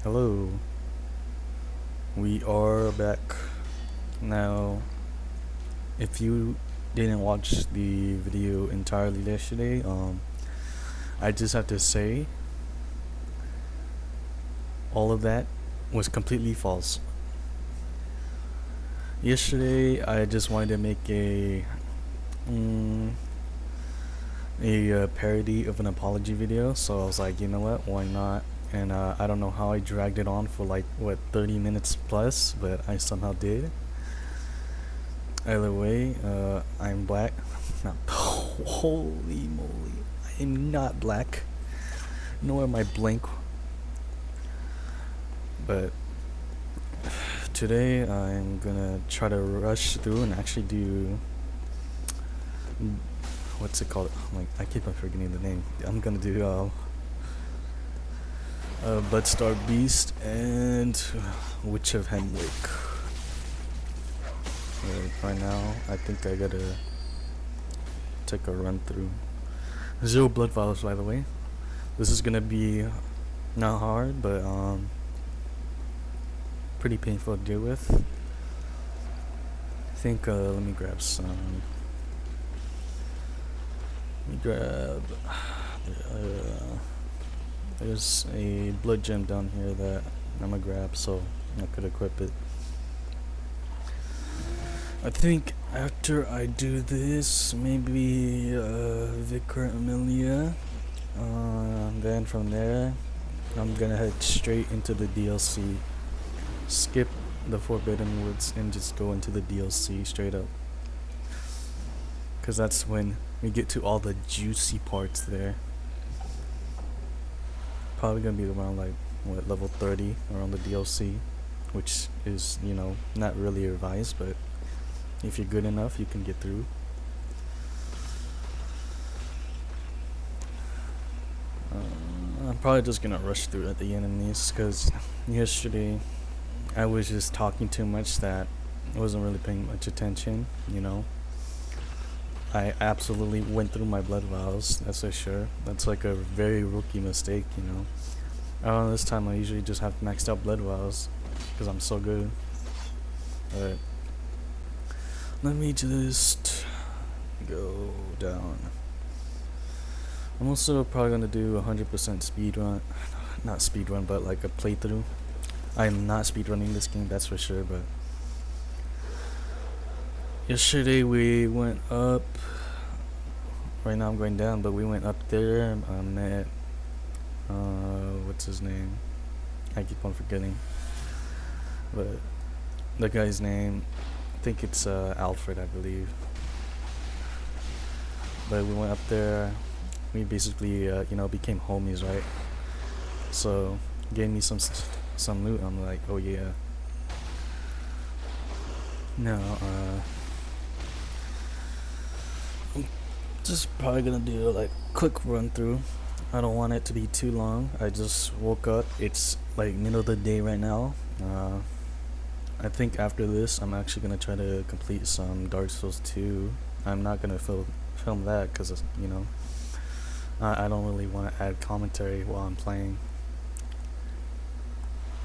Hello, we are back. Now, if you didn't watch the video entirely yesterday, I just have to say all of that was completely false. Yesterday, I just wanted to make mm, a parody of an apology video, so I was like, you know what, why not? And I don't know how I dragged it on for like what 30 minutes plus, but I somehow did. Either way, I'm black. Not, holy moly, I am not black, nor am I blank. But today I'm gonna try to rush through and actually do what's it called? Like I keep on forgetting the name. I'm gonna do Bloodstar Beast and Witch of Hemwick. Right now, I think I gotta take a run through. Zero blood vials, by the way. This is gonna be not hard, but pretty painful to deal with. I think let me grab some. Let me grab. There's a blood gem down here that I'm gonna grab, so I could equip it. I think after I do this, maybe Vicar Amelia. Then from there, I'm gonna head straight into the DLC. Skip the Forbidden Woods and just go into the DLC straight up. Because that's when we get to all the juicy parts there. Probably gonna be around like, what, level 30 around the DLC. Which is, you know, not really advised, but if you're good enough, you can get through. I'm probably just gonna rush through at the enemies because yesterday I was just talking too much that I wasn't really paying much attention, you know. I absolutely went through my blood vials, that's for sure. That's like a very rookie mistake, you know. This time I usually just have maxed out blood vials because I'm so good. But let me just go down. I'm also probably gonna do 100% speed run, not speed run, but like a playthrough. I'm not speed running this game, that's for sure. But yesterday we went up. Right now I'm going down, but we went up there. I met what's his name? I keep on forgetting. But the guy's name, I think it's Alfred, I believe. But we went up there. We basically, you know, became homies, right? So gave me some loot. I'm like, oh yeah. No, I'm just probably gonna do like quick run through. I don't want it to be too long. I just woke up. It's like middle of the day right now. I think after this, I'm actually gonna try to complete some Dark Souls 2. I'm not gonna film that because, you know, I don't really want to add commentary while I'm playing.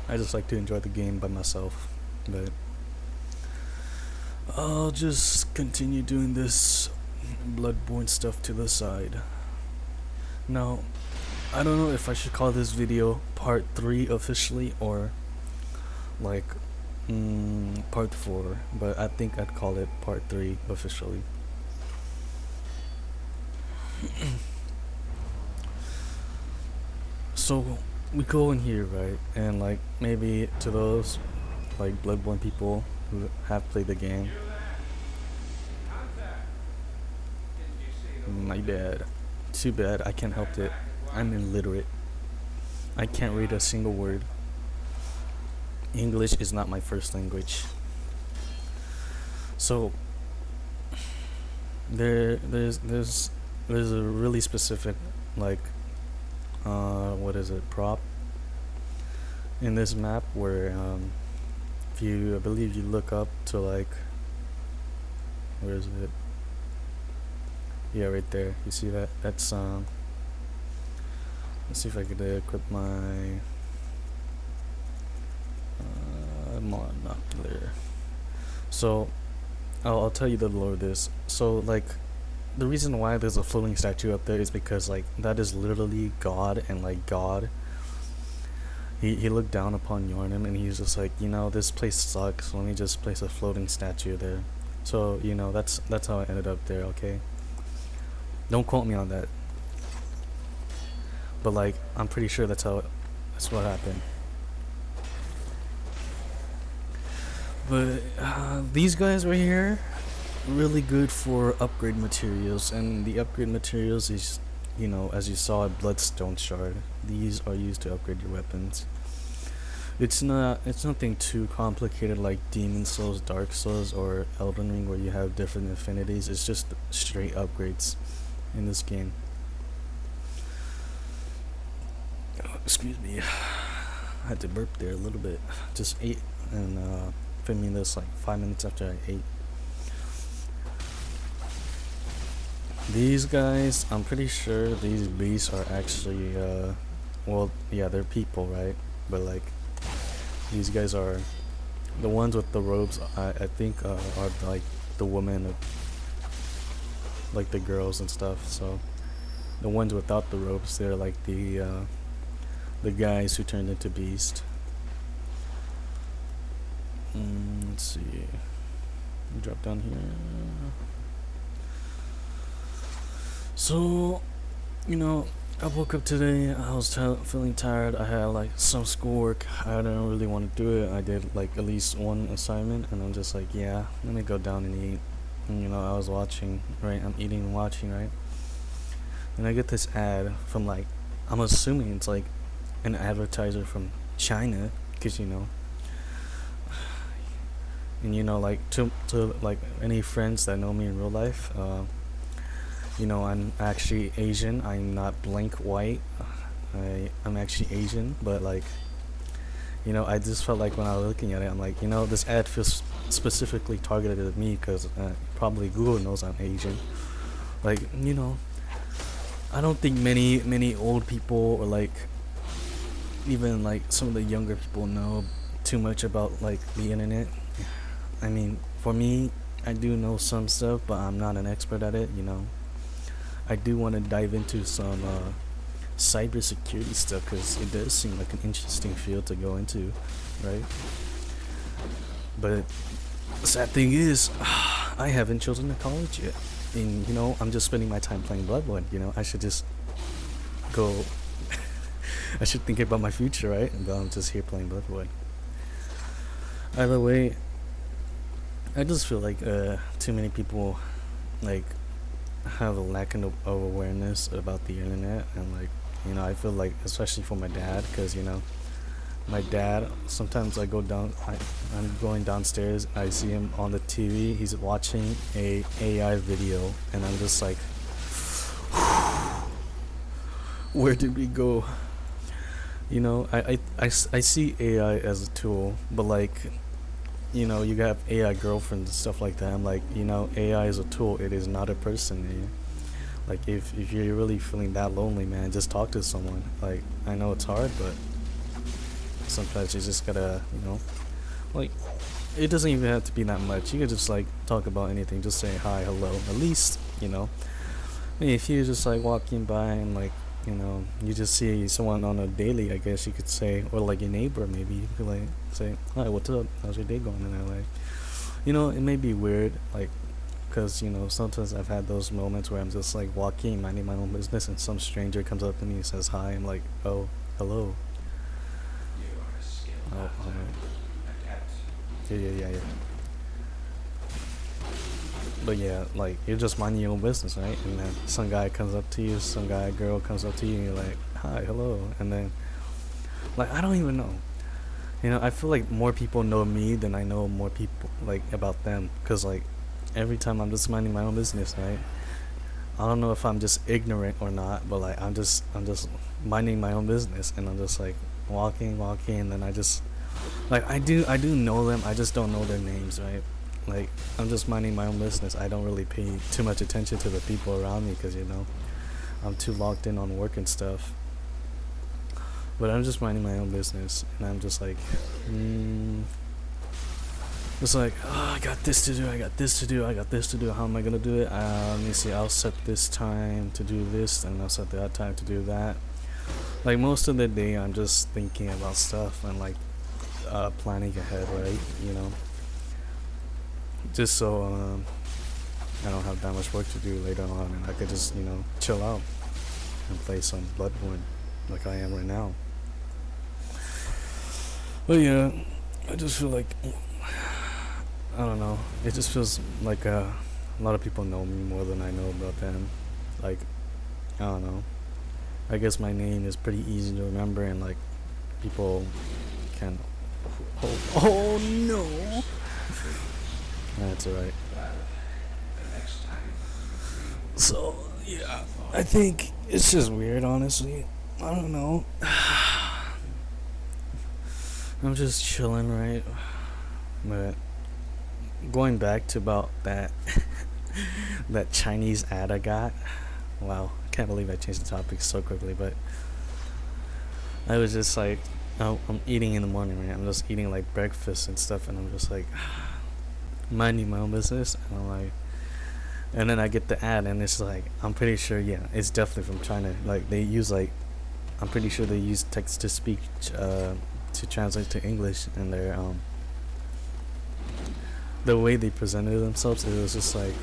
I just like to enjoy the game by myself. But I'll just continue doing this Bloodborne stuff to the side. Now, I don't know if I should call this video part 3 officially or like part 4, but I think I'd call it part 3 officially. So we go in here, right? And like maybe to those like Bloodborne people who have played the game, my bad. Too bad, I can't help it. I'm illiterate. I can't read a single word. English is not my first language. So there's a really specific like what is it, prop in this map where if you, I believe you look up to like, where is it? Yeah, right there. You see that? That's let's see if I could equip my monocular. So I'll tell you the lore of this. So like the reason why there's a floating statue up there is because like that is literally God, and like God, he looked down upon Yharnam and he's just like, this place sucks. Let me just place a floating statue there. So that's how I ended up there. Okay, don't quote me on that, but like I'm pretty sure that's what happened. But these guys right here, really good for upgrade materials, and the upgrade materials is, as you saw, a bloodstone shard. These are used to upgrade your weapons. It's nothing too complicated like Demon Souls, Dark Souls, or Elden Ring where you have different affinities. It's just straight upgrades in this game. Oh, excuse me, I had to burp there a little bit. Just ate, and filming this like 5 minutes after I ate. These guys, I'm pretty sure these beasts are actually, well, yeah, they're people, right? But like, these guys are the ones with the robes. I think are like the women, like the girls and stuff. So the ones without the robes, they're like the guys who turned into beast. Let's see. Drop down here. So, I woke up today. I was feeling tired. I had like some schoolwork. I didn't really want to do it. I did like at least one assignment, and I'm just like, yeah, let me go down and eat. And I was watching, right? I'm eating and watching, right? And I get this ad from like, I'm assuming it's like an advertiser from China, because and like to like any friends that know me in real life, I'm actually Asian. I'm not blank white. I'm actually Asian, but like, I just felt like when I was looking at it, I'm like, this ad feels specifically targeted at me because probably Google knows I'm Asian. Like, I don't think many old people or like even like some of the younger people know too much about like the internet. I mean, for me, I do know some stuff, but I'm not an expert at it. I do want to dive into some cybersecurity stuff because it does seem like an interesting field to go into, right? But the sad thing is, I haven't chosen a college yet, and I'm just spending my time playing Bloodborne. I should just go. I should think about my future, right? But I'm just here playing Bloodborne. Either way, I just feel like too many people like have a lack of awareness about the internet, and like I feel like especially for my dad, because my dad, sometimes I'm going downstairs and I see him on the TV, he's watching a AI video, and I'm just like, where did we go? I see AI as a tool, but like you have AI girlfriends and stuff like that. I'm like, AI is a tool. It is not a person. Like, if you're really feeling that lonely, man, just talk to someone. Like, I know it's hard, but sometimes you just gotta, like, it doesn't even have to be that much. You could just like talk about anything. Just say hi, hello. At least, if you're just like walking by and like, you just see someone on a daily, I guess you could say, or like your neighbor, maybe you could like say, hi, what's up? How's your day going? And they're like, it may be weird, like, because sometimes I've had those moments where I'm just like walking, minding my own business, and some stranger comes up to me and says hi. I'm like, oh, hello. Oh, yeah. But yeah, like, you're just minding your own business, right? And then some guy comes up to you, girl comes up to you, and you're like, hi, hello. And then, like, I don't even know. I feel like more people know me than I know more people, like, about them. Because, like, every time I'm just minding my own business, right? I don't know if I'm just ignorant or not, but, like, I'm just minding my own business. And I'm just, like, walking, and then I just, like, I do know them, I just don't know their names, right? Like, I'm just minding my own business. I don't really pay too much attention to the people around me because, I'm too locked in on work and stuff. But I'm just minding my own business, and I'm just like, It's like, oh, I got this to do, I got this to do, I got this to do. How am I gonna do it? Let me see. I'll set this time to do this, and I'll set that time to do that. Like most of the day, I'm just thinking about stuff and like planning ahead, right? You know, just so I don't have that much work to do later on, and I could just chill out and play some Bloodborne, like I am right now. But yeah, I just feel like I don't know. It just feels like a lot of people know me more than I know about them. Like I don't know. I guess my name is pretty easy to remember, and like people can. Oh no! That's alright. So yeah, I think it's just weird, honestly. I don't know. I'm just chilling, right? But going back to about that that Chinese ad I got. Wow, I can't believe I changed the topic so quickly. But I was just like, oh, I'm eating in the morning, right? I'm just eating like breakfast and stuff, and I'm just like minding my own business, and I'm like, and then I get the ad, and it's like, I'm pretty sure, yeah, it's definitely from China. Like they use like, I'm pretty sure they use text to speech to translate to English, and their the way they presented themselves, it was just like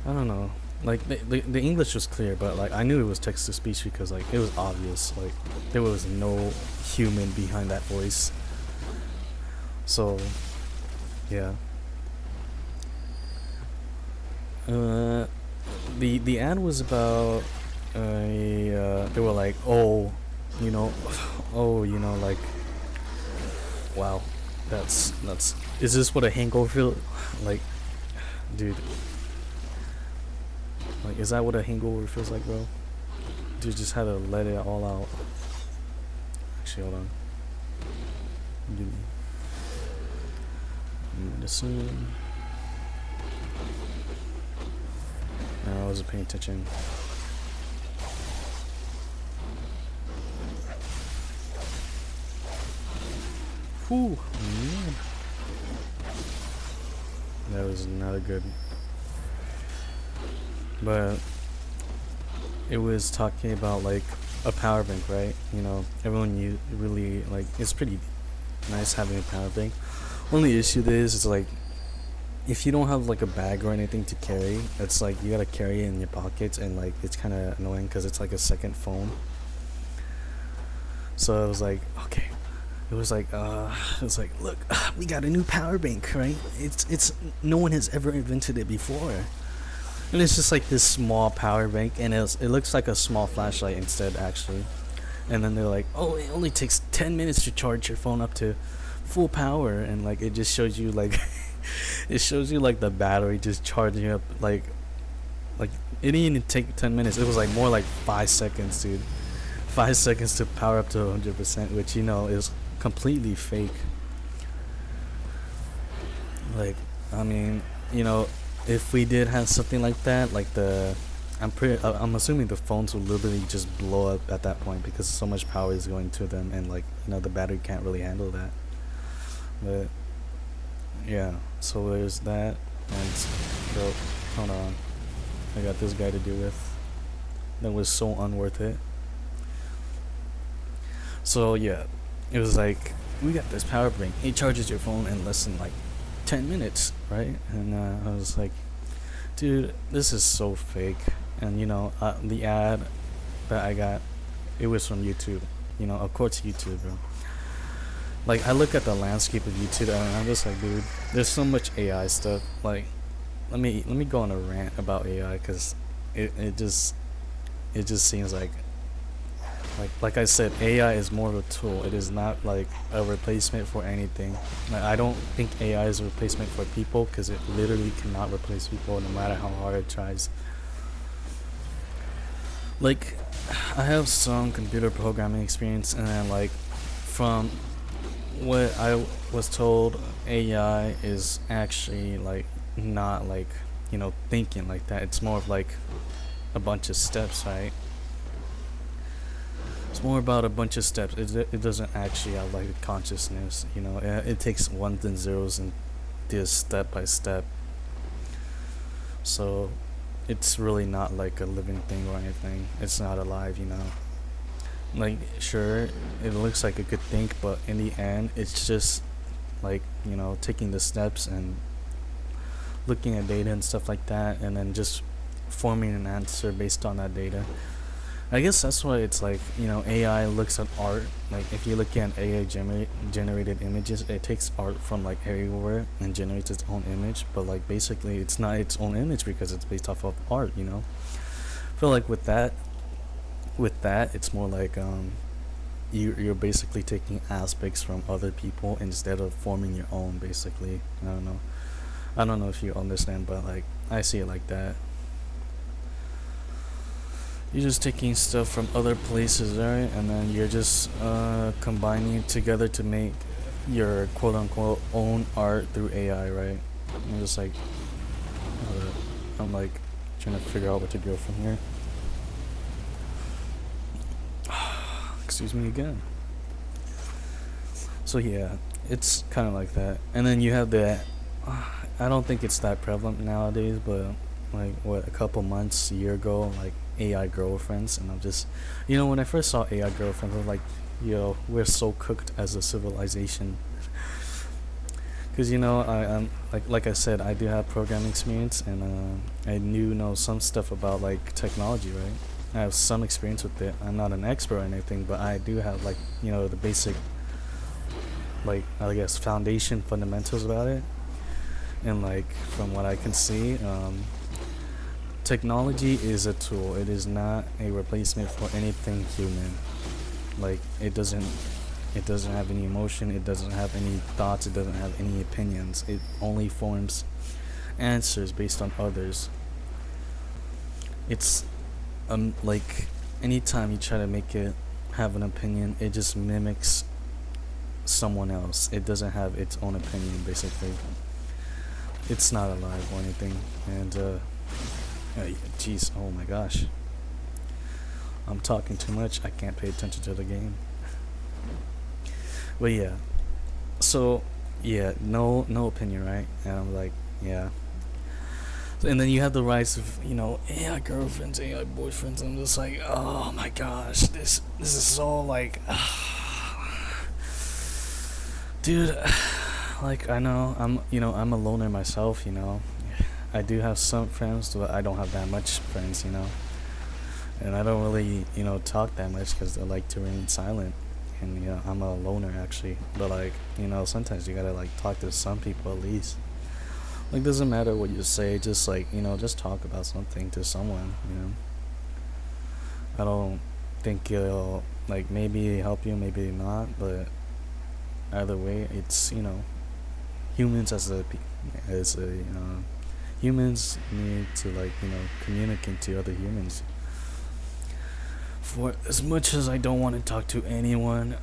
I don't know. Like the English was clear, but like I knew it was text to speech because like it was obvious. Like there was no human behind that voice. So yeah. Uh, the ad was about they were like, oh, you know, oh, like, wow, that's is this what a hangover feel like, dude? Like, is that what a hangover feels like, bro? Dude, just had to let it all out. Actually, hold on. Give me medicine. No, I wasn't paying attention. Whew, man. That was not a good. But it was talking about like a power bank, right? Everyone really like. It's pretty nice having a power bank. Only issue is like if you don't have like a bag or anything to carry, it's like you gotta carry it in your pockets, and like it's kind of annoying because it's like a second phone. So it was like, okay, it was like look, we got a new power bank, right? It's no one has ever invented it before, and it's just like this small power bank, and it looks like a small flashlight instead, actually. And then they're like, oh, it only takes 10 minutes to charge your phone up to full power, and like it just shows you like it shows you like the battery just charging up, like it didn't even take 10 minutes. It was like more like 5 seconds, dude. 5 seconds to power up to 100%, which is completely fake. Like, I mean, if we did have something like that, like I'm assuming the phones will literally just blow up at that point because so much power is going to them, and like the battery can't really handle that. But yeah, so there's that. And bro, hold on, I got this guy to deal with. That was so unworth it. So yeah, it was like, we got this power bank. It charges your phone in less than like 10 minutes, right? And I was like, dude, this is so fake. And the ad that I got, it was from YouTube. Of course YouTube, bro. Like, I look at the landscape of YouTube, and I'm just like, dude, there's so much AI stuff. Like, let me go on a rant about AI, because it just seems like I said, AI is more of a tool. It is not like a replacement for anything. Like, I don't think AI is a replacement for people, because it literally cannot replace people no matter how hard it tries. Like, I have some computer programming experience, and then like from what I was told, AI is actually like not like thinking like that. It's more of like a bunch of steps, right? It's more about a bunch of steps. It doesn't actually have like a consciousness. It takes ones and zeros and this step by step. So it's really not like a living thing or anything. It's not alive. Like, sure, it looks like it could think, but in the end, it's just like, taking the steps and looking at data and stuff like that, and then just forming an answer based on that data. I guess that's why it's like, AI looks at art. Like, if you look at AI generated images, it takes art from like everywhere and generates its own image. But like, basically, it's not its own image because it's based off of art. I feel like with that, it's more like you're basically taking aspects from other people instead of forming your own. Basically, I don't know if you understand, but like, I see it like that. You're just taking stuff from other places, right? And then you're just combining it together to make your quote unquote own art through AI, right? I'm just like, I'm like trying to figure out where to go from here. Excuse me again. So yeah, it's kind of like that. And then you have the, I don't think it's that prevalent nowadays, but like what, a couple months, a year ago, like AI girlfriends. And I'm just, when I first saw AI girlfriends, I was like, yo, we're so cooked as a civilization. Because I'm like I said, I do have programming experience, and I do know some stuff about like technology, right? I have some experience with it. I'm not an expert or anything, but I do have like, the basic, like, I guess, foundation fundamentals about it. And like, from what I can see, technology is a tool. It is not a replacement for anything human. Like, it doesn't have any emotion, it doesn't have any thoughts, it doesn't have any opinions. It only forms answers based on others. It's like, anytime you try to make it have an opinion, it just mimics someone else. It doesn't have its own opinion, basically. It's not alive or anything. And jeez, oh my gosh, I'm talking too much. I can't pay attention to the game. But yeah, so yeah, no opinion, right? And I'm like, yeah. And then you have the rise of, AI girlfriends, AI boyfriends. I'm just like, oh my gosh, this is so like, dude. Like, I know I'm a loner myself. I do have some friends, but I don't have that much friends. And I don't really talk that much because I like to remain silent. And I'm a loner actually. But like, sometimes you gotta like talk to some people at least. Like, doesn't matter what you say, just like, just talk about something to someone. I don't think it'll, like, maybe help you, maybe not, but either way, it's, humans humans need to, like, communicate to other humans. For as much as I don't want to talk to anyone,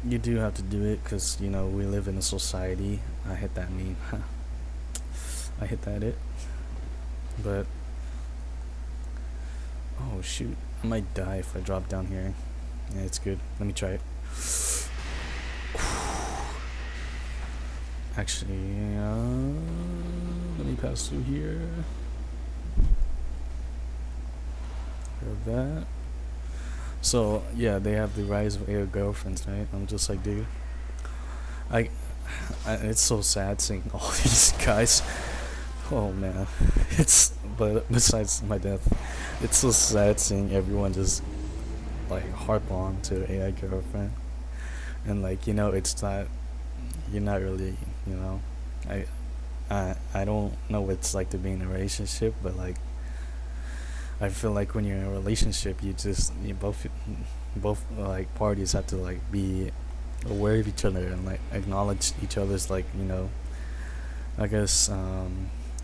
you do have to do it because, we live in a society. I hit that meme. I hit that it. But oh shoot, I might die if I drop down here. Yeah, it's good. Let me try it. Actually, let me pass through here. Heard that. So yeah, they have the rise of AI girlfriends, right? I'm just like, dude, it's so sad seeing all these guys. Oh man, but besides my death, it's so sad seeing everyone just like harp on to AI girlfriend, and like, it's not, you're not really, I don't know what it's like to be in a relationship, but like, I feel like when you're in a relationship, you both like parties have to like be aware of each other and like acknowledge each other's, like, I guess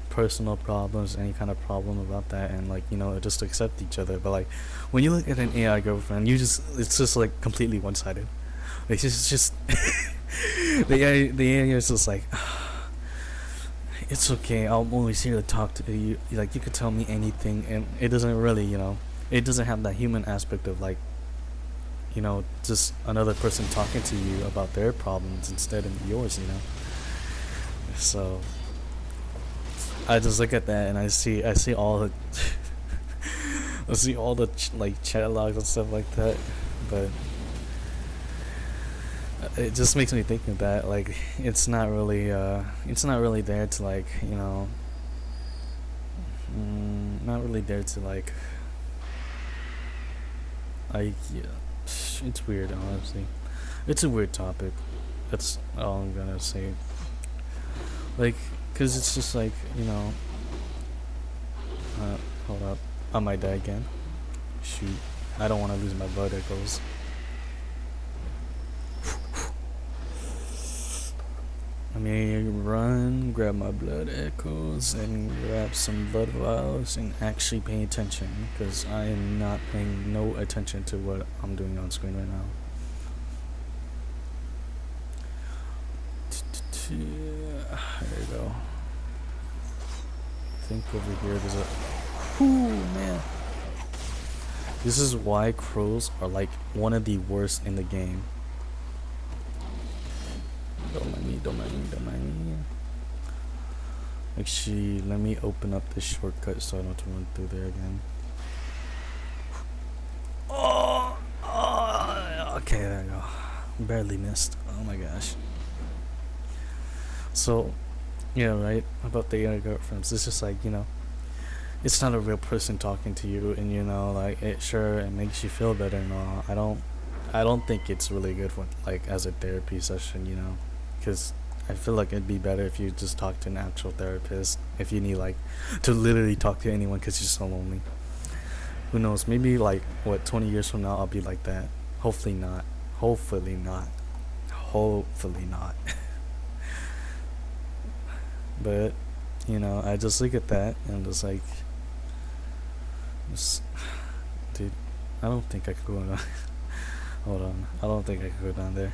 personal problems, any kind of problem about that, and like, just accept each other. But like, when you look at an AI girlfriend, it's just like completely one-sided. Like, it's just the AI is just like, it's okay, I'm always here to talk to you, like, you could tell me anything. And it doesn't really, it doesn't have that human aspect of like, just another person talking to you about their problems instead of yours, So I just look at that and I see all the I see all the like chat logs and stuff like that, but it just makes me think of that. Like, it's not really there to like, not really there to like, yeah, it's weird, honestly. It's a weird topic. That's all I'm gonna say. Like, cause it's just like, hold up, I might die again. Shoot, I don't want to lose my blood echoes. I mean, run, grab my blood echoes, and grab some blood vials, and actually pay attention, because I am not paying no attention to what I'm doing on screen right now. There you go. I think over here there's a... Whoo, man. This is why crows are like one of the worst in the game. Don't mind me, don't mind me, don't mind me. Actually, let me open up this shortcut so I don't have to run through there again. Okay, there we go. Barely missed. Oh my gosh. So, yeah, right, about the girlfriends. It's just like, it's not a real person talking to you, and like, it makes you feel better and all. I don't think it's really good for like as a therapy session, because I feel like it'd be better if you just talk to an actual therapist if you need like to literally talk to anyone because you're so lonely. Who knows? Maybe like 20 years from now I'll be like that. Hopefully not. Hopefully not. Hopefully not. But I just look at that and just like, dude, I don't think I could go on. Hold on, I don't think I could go down there.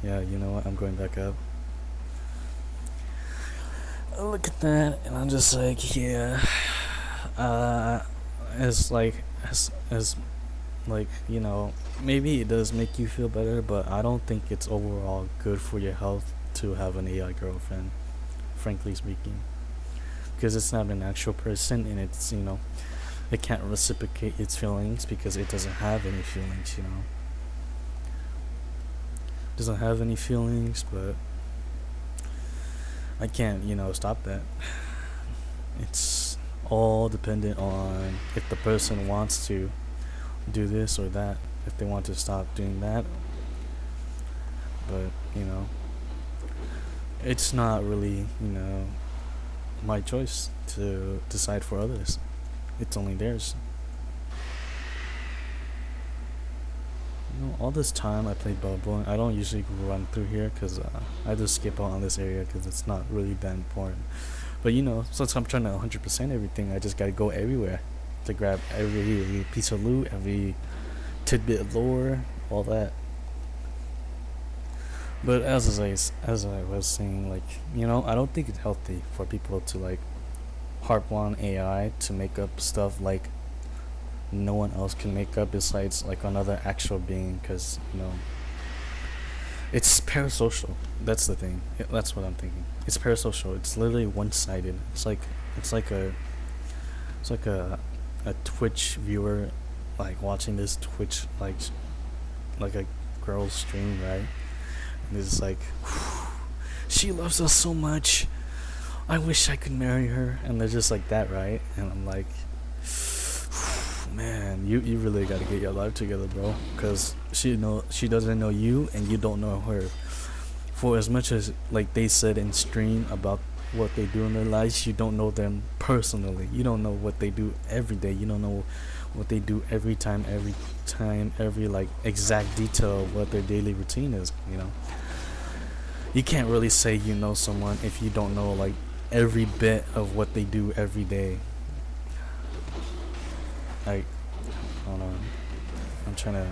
Yeah, you know what? I'm going back up. I look at that and I'm just like, yeah. As like, as like, maybe it does make you feel better, but I don't think it's overall good for your health to have an AI girlfriend, frankly speaking, because it's not an actual person, and it's it can't reciprocate its feelings because it doesn't have any feelings. Doesn't have any feelings, but I can't stop that. It's all dependent on if the person wants to do this or that, if they want to stop doing that. But it's not really my choice to decide for others. It's only theirs. All this time I played Bloodborne, I don't usually run through here because I just skip out on this area because it's not really that important. But since I'm trying to 100% everything, I just gotta go everywhere to grab every piece of loot, every tidbit of lore, all that. But as I was saying, like, I don't think it's healthy for people to like harp on AI to make up stuff like no one else can make up besides like another actual being, because it's parasocial. That's the thing. That's what I'm thinking. It's parasocial. It's literally one-sided. It's like a Twitch viewer like watching this Twitch like a girl stream, right? And it's like, she loves us so much, I wish I could marry her, and they're just like that, right? And I'm like, man, you really gotta get your life together, bro, because she doesn't know you and you don't know her. For as much as like they said in stream about what they do in their lives, you don't know them personally. You don't know what they do every day. You don't know what they do every time, every like exact detail of what their daily routine is. You can't really say you know someone if you don't know like every bit of what they do every day. Like, hold on, I'm trying to.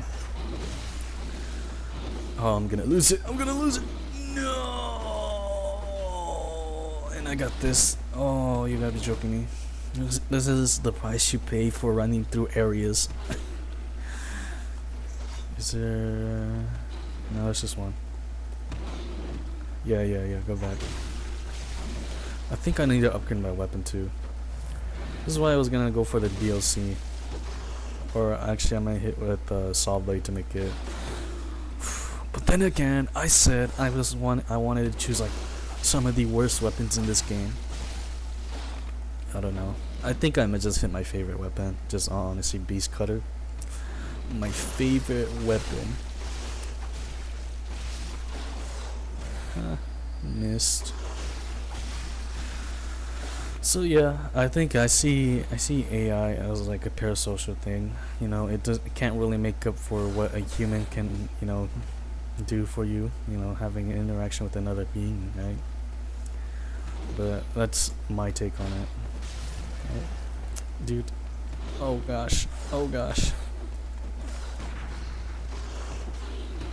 Oh, I'm gonna lose it. No, and I got this. Oh, you gotta be joking me. This is the price you pay for running through areas. Is there... No, it's just one. Yeah, go back. I think I need to upgrade my weapon too. This is why I was gonna go for the DLC. Or actually I might hit with Saw Blade to make it. But then again, I said I wanted to choose like some of the worst weapons in this game. I don't know. I think I might just hit my favorite weapon. Just honestly, Beast Cutter. My favorite weapon. Missed. So yeah, I think I see AI as like a parasocial thing. You know, it can't really make up for what a human can, you know, do for you. You know, having an interaction with another being, right? But that's my take on it. Dude. Oh gosh. Oh gosh.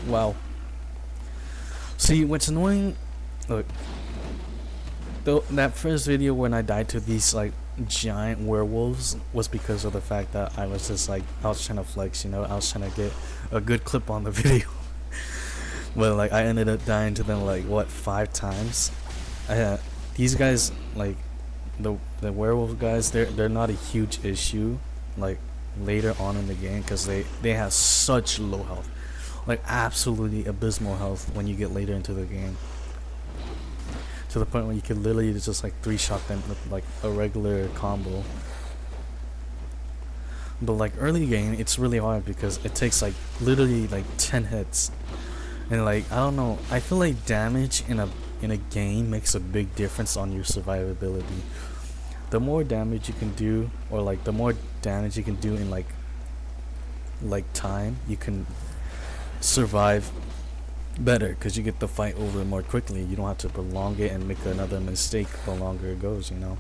Wow. See, what's annoying, look, that first video when I died to these like giant werewolves was because of the fact that I was just like, I was trying to flex, you know, I was trying to get a good clip on the video. But like I ended up dying to them like what, 5 times. These guys, like the werewolf guys, they're not a huge issue like later on in the game, because they have such low health, like absolutely abysmal health when you get later into the game, to the point where you could literally just like 3-shot them with like a regular combo. But like early game, it's really hard because it takes like literally like 10 hits, and like I don't know, I feel like damage in a game makes a big difference on your survivability. The more damage you can do, or like the more damage you can do in like time, you can survive better, because you get the fight over more quickly. You don't have to prolong it and make another mistake the longer it goes, you know.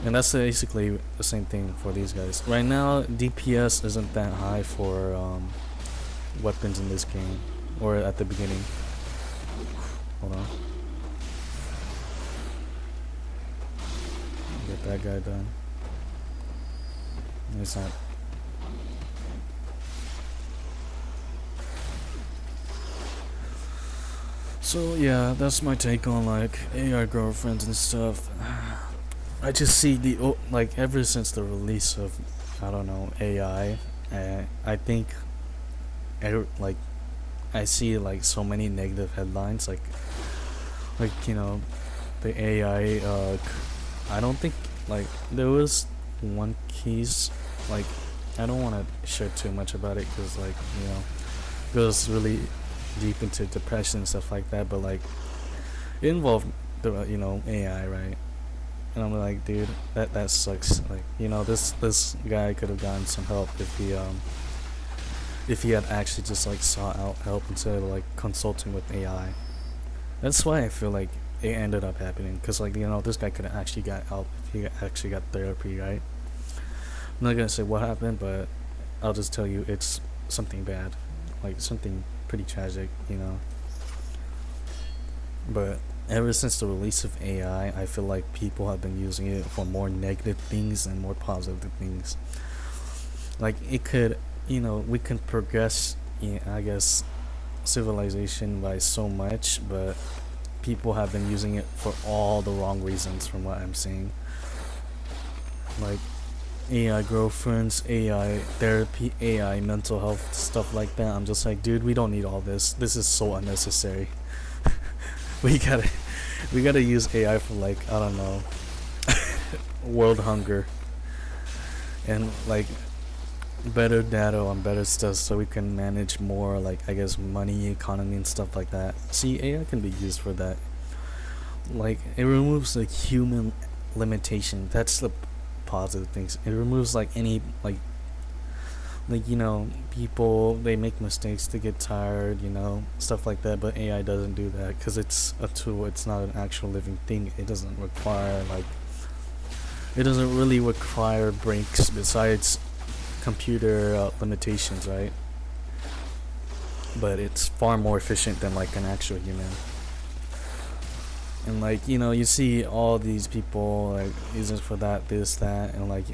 And that's basically the same thing for these guys. Right now, DPS isn't that high for weapons in this game, or at the beginning. Hold on. Get that guy done. It's not. So yeah, that's my take on like AI girlfriends and stuff. I just see like ever since the release of, I don't know, AI, I think I see like so many negative headlines, like you know, the AI I don't think, like, there was one case, like, I don't want to share too much about it because, like, you know, it goes really deep into depression and stuff like that, but like it involved the, you know, AI, right? And I'm like, dude, that sucks. Like, you know, this guy could have gotten some help if he had actually just like sought out help instead of like consulting with AI. That's why I feel like it ended up happening, because like, you know, this guy could have actually got help if he actually got therapy, right? I'm not gonna say what happened, but I'll just tell you it's something bad, like something pretty tragic, you know. But ever since the release of AI, I feel like people have been using it for more negative things and more positive things. Like, it could, you know, we can progress, I guess, civilization by so much, but people have been using it for all the wrong reasons, from what I'm seeing. Like AI girlfriends, AI therapy, AI mental health, stuff like that. I'm just like, dude, we don't need all this. This is so unnecessary. we gotta use AI for, like, I don't know, world hunger, and like better data on better stuff, so we can manage more, like, I guess, money, economy, and stuff like that. See, AI can be used for that. Like, it removes the human limitation. That's the positive things. It removes like any like you know, people, they make mistakes, they get tired, you know, stuff like that. But AI doesn't do that because it's a tool. It's not an actual living thing. It doesn't require, like, it doesn't really require breaks besides computer limitations, right? But it's far more efficient than like an actual human. And like, you see all these people like using it for that, this, that, and like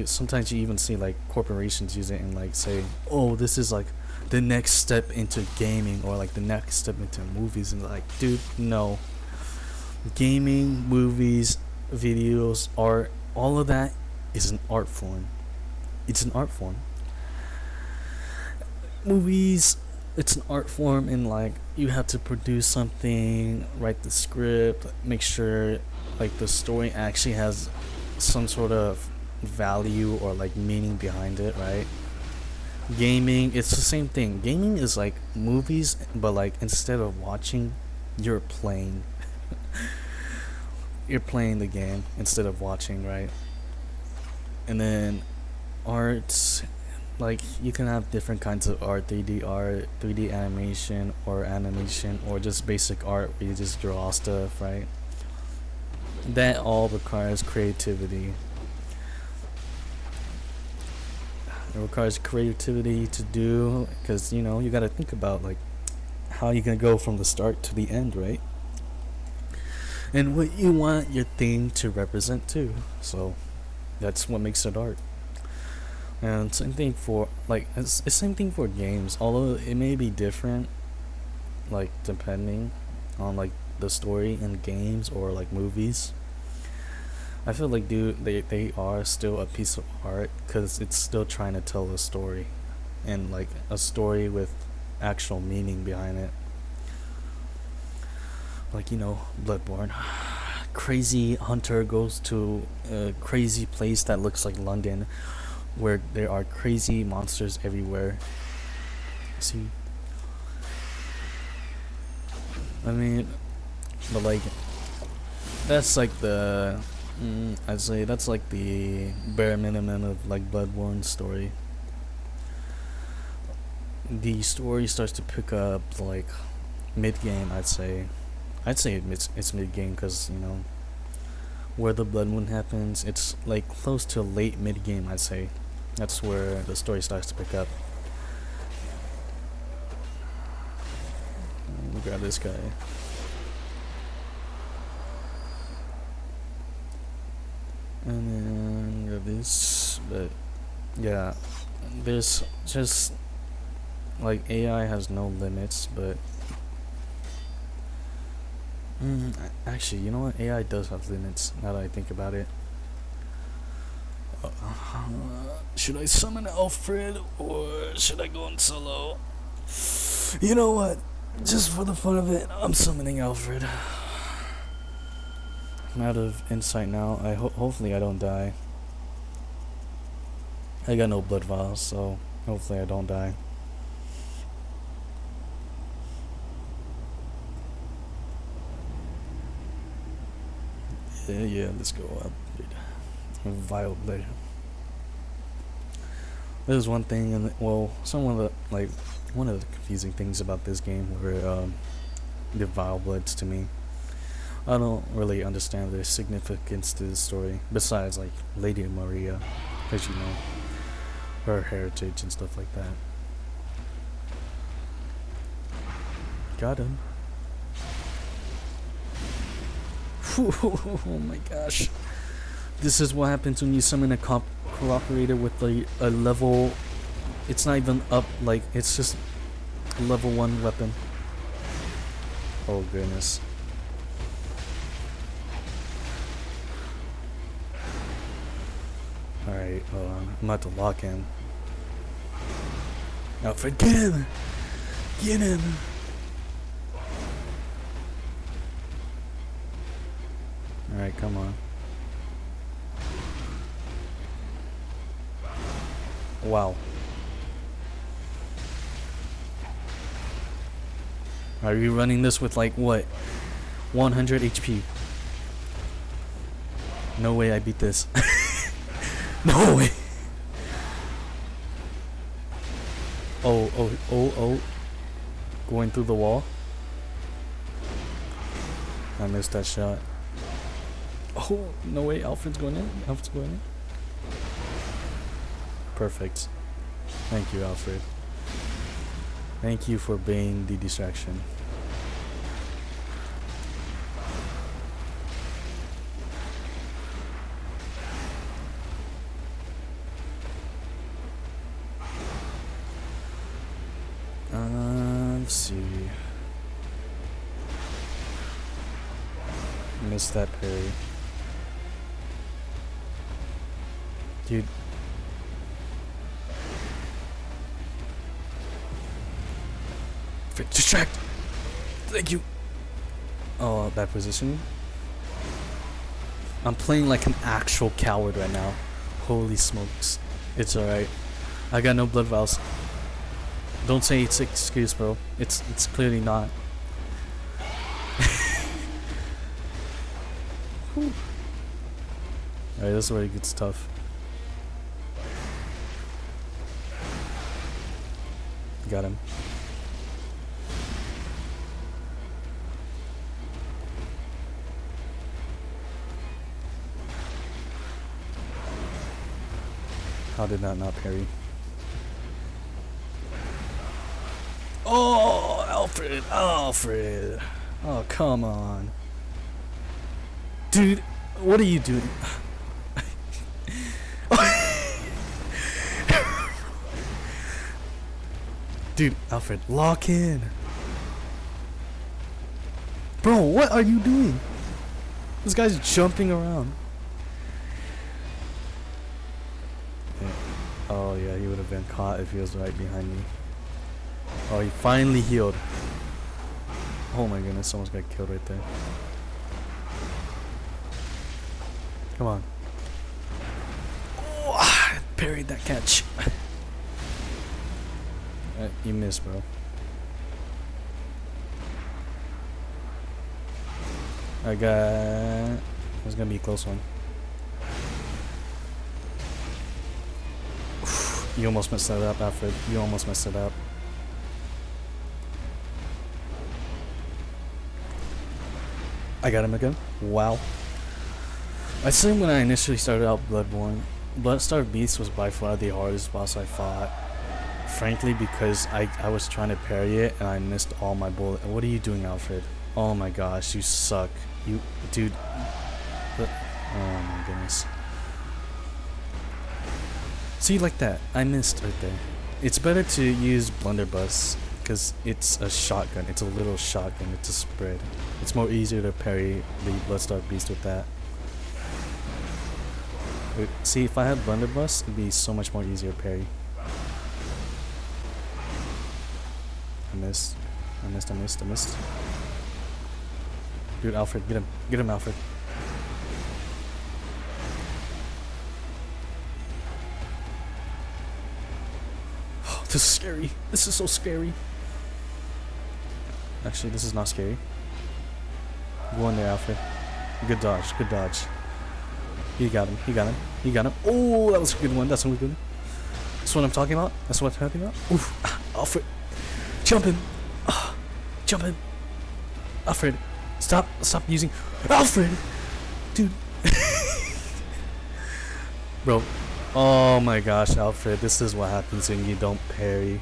sometimes you even see like corporations use it and like say, oh, this is like the next step into gaming, or like the next step into movies. And like, dude, no. Gaming, movies, videos, art, all of that is an art form. It's an art form. Movies, it's an art form, and like you have to produce something, write the script, make sure like the story actually has some sort of value or like meaning behind it, right? Gaming, it's the same thing. Gaming is like movies, but like instead of watching, you're playing. You're playing the game instead of watching, right? And then art, like you can have different kinds of art, 3D animation, or just basic art where you just draw stuff, right? That all requires creativity. It requires creativity to do, because you got to think about like how you gonna go from the start to the end, right? And what you want your thing to represent too. So that's what makes it art. And same thing for like it's same thing for games. Although it may be different, like depending on like the story in games or like movies. I feel like dude, they are still a piece of art because it's still trying to tell a story, and like a story with actual meaning behind it. Like Bloodborne. Crazy hunter goes to a crazy place that looks like London, where there are crazy monsters everywhere. See, I mean, but like that's like I'd say that's like the bare minimum of like Bloodborne story. The story starts to pick up like mid game. I'd say it's mid game because where the blood moon happens, it's like close to late mid game. I'd say that's where the story starts to pick up. Let me grab this guy. And then grab this. But yeah, there's just like AI has no limits, but actually, you know what? AI does have limits now that I think about it. Uh, should I summon Alfred or should I go on solo? You know what? Just for the fun of it, I'm summoning Alfred. I'm out of insight now. Hopefully I don't die. I got no blood vials, so hopefully I don't die. Yeah, let's go up, dude. Vile blade. There's one thing, and well, one of the confusing things about this game were the vile bloods to me. I don't really understand their significance to the story, besides like Lady Maria, because her heritage and stuff like that. Got him. Oh my gosh. This is what happens when you summon a cooperator with a level. It's not even up, like, it's just a level 1 weapon. Oh goodness. Alright, hold on. I'm about to lock in. Alfred, get him! Get him! Alright, come on. Wow. Are you running this with like what? 100 HP? No way I beat this. No way. Oh. Going through the wall. I missed that shot. Oh, no way. Alfred's going in. Perfect. Thank you, Alfred. Thank you for being the distraction. Let's see. Missed that parry. Dude. Distract! Thank you! Oh, bad position. I'm playing like an actual coward right now. Holy smokes. It's alright. I got no blood vials. Don't say it's an excuse, bro. It's clearly not. Alright, this is where it gets tough. Got him. How did that not parry? Oh, Alfred! Alfred! Oh, come on. Dude, what are you doing? Dude, Alfred, lock in. Bro, what are you doing? This guy's jumping around. Yeah. Oh yeah, he would have been caught if he was right behind me. Oh, he finally healed. Oh my goodness, someone's got killed right there. Come on. Oh, I parried that catch. You missed, bro. I got... It was gonna be a close one. You almost messed that up, Alfred. You almost messed it up. I got him again. Wow. I said when I initially started out Bloodborne, Bloodstar Beast was by far the hardest boss I fought. Frankly, because I was trying to parry it and I missed all my bullets. What are you doing, Alfred? Oh my gosh, you suck. You, dude. Oh my goodness. See, like that. I missed right there. It's better to use Blunderbuss because it's a shotgun. It's a little shotgun. It's a spread. It's more easier to parry the Bloodstar Beast with that. Wait, see, if I had Blunderbuss, it'd be so much more easier to parry. I missed. I missed. I missed. I missed. Dude, Alfred, get him. Get him, Alfred. Oh, this is scary. This is so scary. Actually, this is not scary. Go in there, Alfred. Good dodge. Good dodge. He got him. He got him. He got him. Oh, that was a good one. That's a good one. That's what I'm talking about. That's what I'm talking about. Oof. Alfred. Jump him. Jump him. Alfred. Stop using Alfred. Dude. Bro. Oh my gosh, Alfred. This is what happens when you don't parry.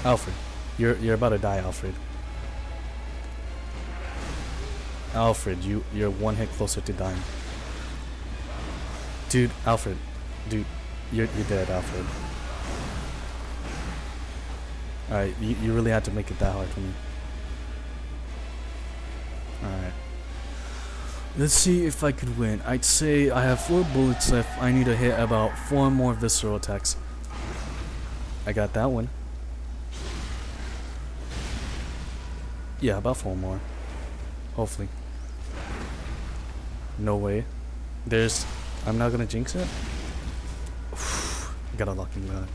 Alfred. You're about to die, Alfred. Alfred, you're one hit closer to dying. Dude, Alfred. Dude, you're dead, Alfred. Alright, you really had to make it that hard for me. Alright. Let's see if I could win. I'd say I have 4 bullets left. I need to hit about 4 more visceral attacks. I got that one. Yeah, about 4 more. Hopefully. No way. I'm not gonna jinx it. Gotta lock in the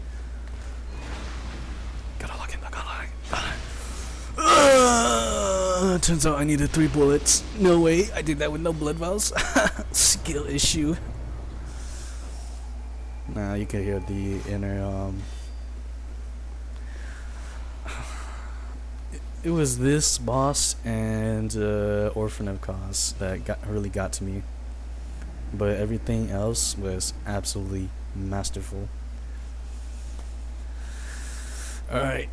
turns out I needed 3 bullets. No way, I did that with no blood vials. Skill issue. Nah, you can hear the inner it was this boss and Orphan of Cause that really got to me. But everything else was absolutely masterful. Alright,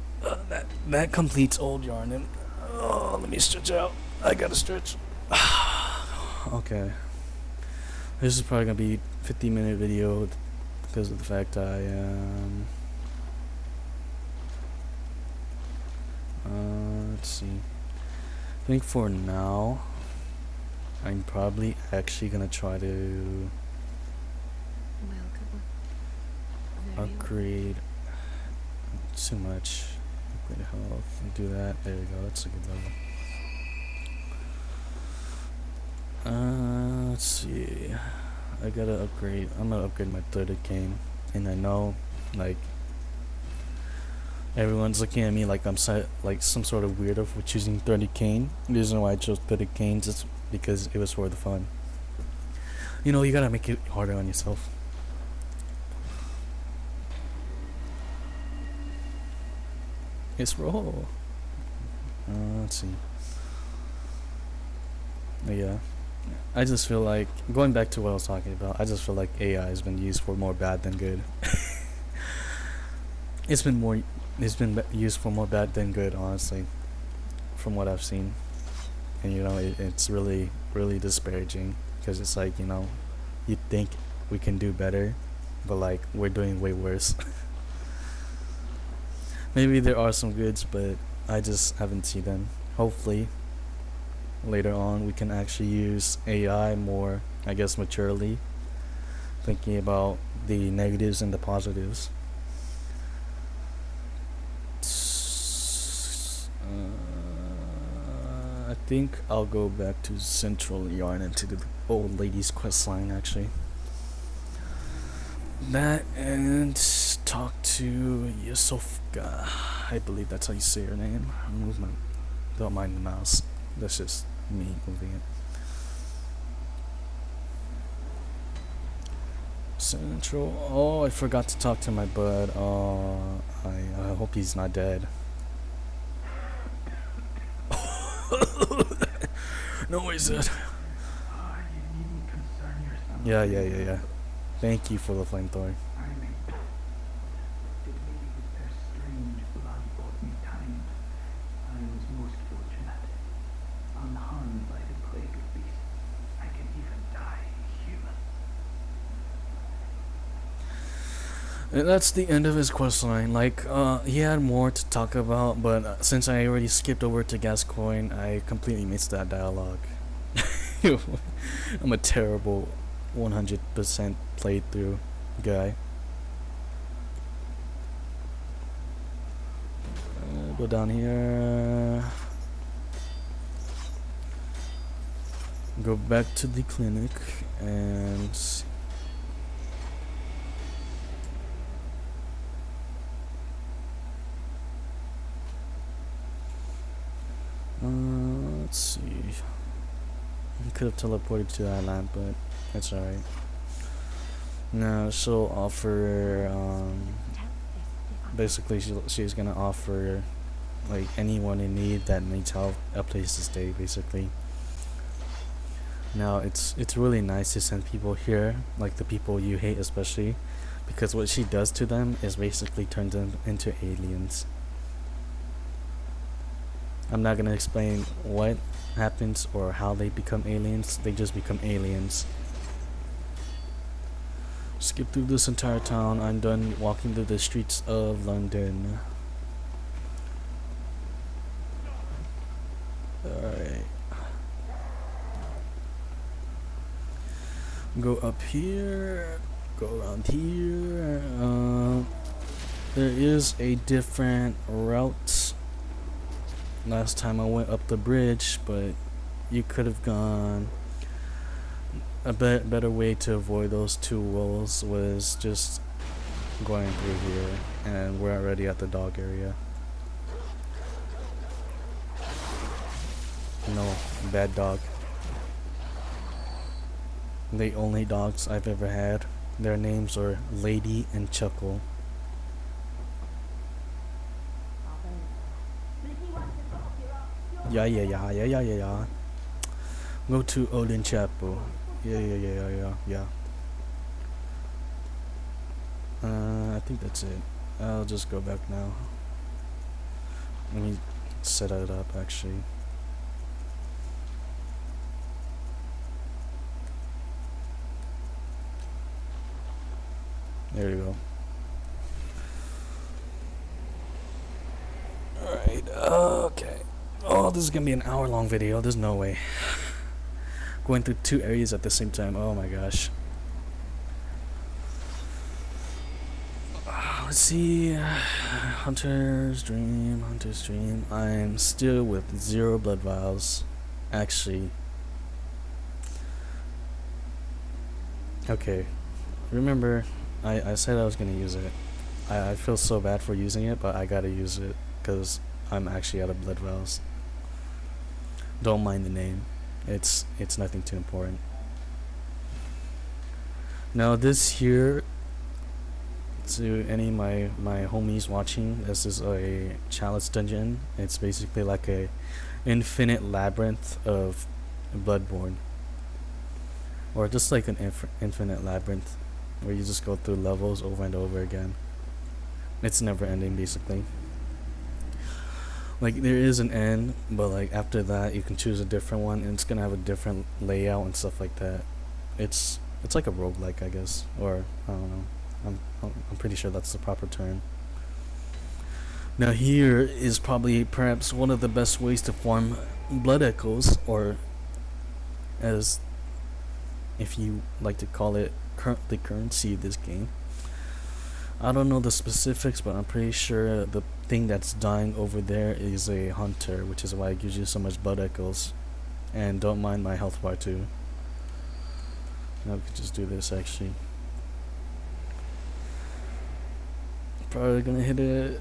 that completes Old Yarn. Oh, let me stretch out. I gotta stretch. Okay. This is probably gonna be 50-minute video because of the fact I see. I think for now, I'm probably actually gonna try to upgrade too much. Upgrade health and do that. There we go. That's a good level. Let's see. I gotta upgrade. I'm gonna upgrade my 30 cane, and I know, like, everyone's looking at me like I'm like some sort of weirdo for choosing 30 cane. The reason why I chose 30 canes is because it was for the fun. You know, you gotta make it harder on yourself. It's roll. Let's see. Yeah. I just feel like, going back to what I was talking about, I just feel like AI has been used for more bad than good. it's been used for more bad than good, honestly, from what I've seen. And you know, it's really disparaging, because it's like, you know, you think we can do better, but like we're doing way worse. Maybe there are some goods, but I just haven't seen them. Hopefully later on we can actually use AI more, I guess, maturely, thinking about the negatives and the positives. I think I'll go back to Central Yarn and to the old lady's quest line, actually. That, and talk to Yasofka. I believe that's how you say her name. Don't mind the mouse. That's just me moving it. Central. Oh, I forgot to talk to my bud. Oh, I hope he's not dead. No worries, dude. Yeah. Thank you for the flamethrower. And that's the end of his questline. Like, he had more to talk about, but since I already skipped over to Gascoigne, I completely missed that dialogue. I'm a terrible 100% playthrough guy. Go down here. Go back to the clinic and let's see. I could have teleported to that lamp, but that's alright. Now she'll offer, basically she's gonna offer like anyone in need that needs help a place to stay, basically. Now it's really nice to send people here, like the people you hate especially, because what she does to them is basically turn them into aliens. I'm not gonna explain what happens or how they become aliens. They just become aliens. Skip through this entire town. I'm done walking through the streets of London. Alright. Go up here. Go around here. There is a different route. Last time I went up the bridge, but you could have gone. A better way to avoid those two wolves was just going through here, and we're already at the dog area. No, bad dog. The only dogs I've ever had. Their names are Lady and Chuckle. Yeah. Go to Odin Chapel. Yeah. I think that's it. I'll just go back now. Let me set it up, actually. There you go. Alright, okay. this is gonna be an hour-long video. There's no way. Going through 2 areas at the same time. Oh my gosh. Let's see. Hunter's Dream. I'm still with 0 blood vials. Actually. Okay. Remember, I said I was gonna use it. I feel so bad for using it, but I gotta use it because I'm actually out of blood vials. Don't mind the name. It's nothing too important. Now this here, to any of my homies watching, this is a chalice dungeon. It's basically like a infinite labyrinth of Bloodborne, or just like an infinite labyrinth where you just go through levels over and over again. It's never ending basically. Like there is an end, but like after that you can choose a different one and it's gonna have a different layout and stuff like that. It's like a roguelike, I guess, or I don't know. I'm pretty sure that's the proper term. Now here is probably perhaps one of the best ways to farm blood echoes, or as if you like to call it, the currency of this game. I don't know the specifics, but I'm pretty sure the thing that's dying over there is a hunter, which is why it gives you so much blood echoes. And don't mind my health bar too. Now we can just do this actually. Probably gonna hit it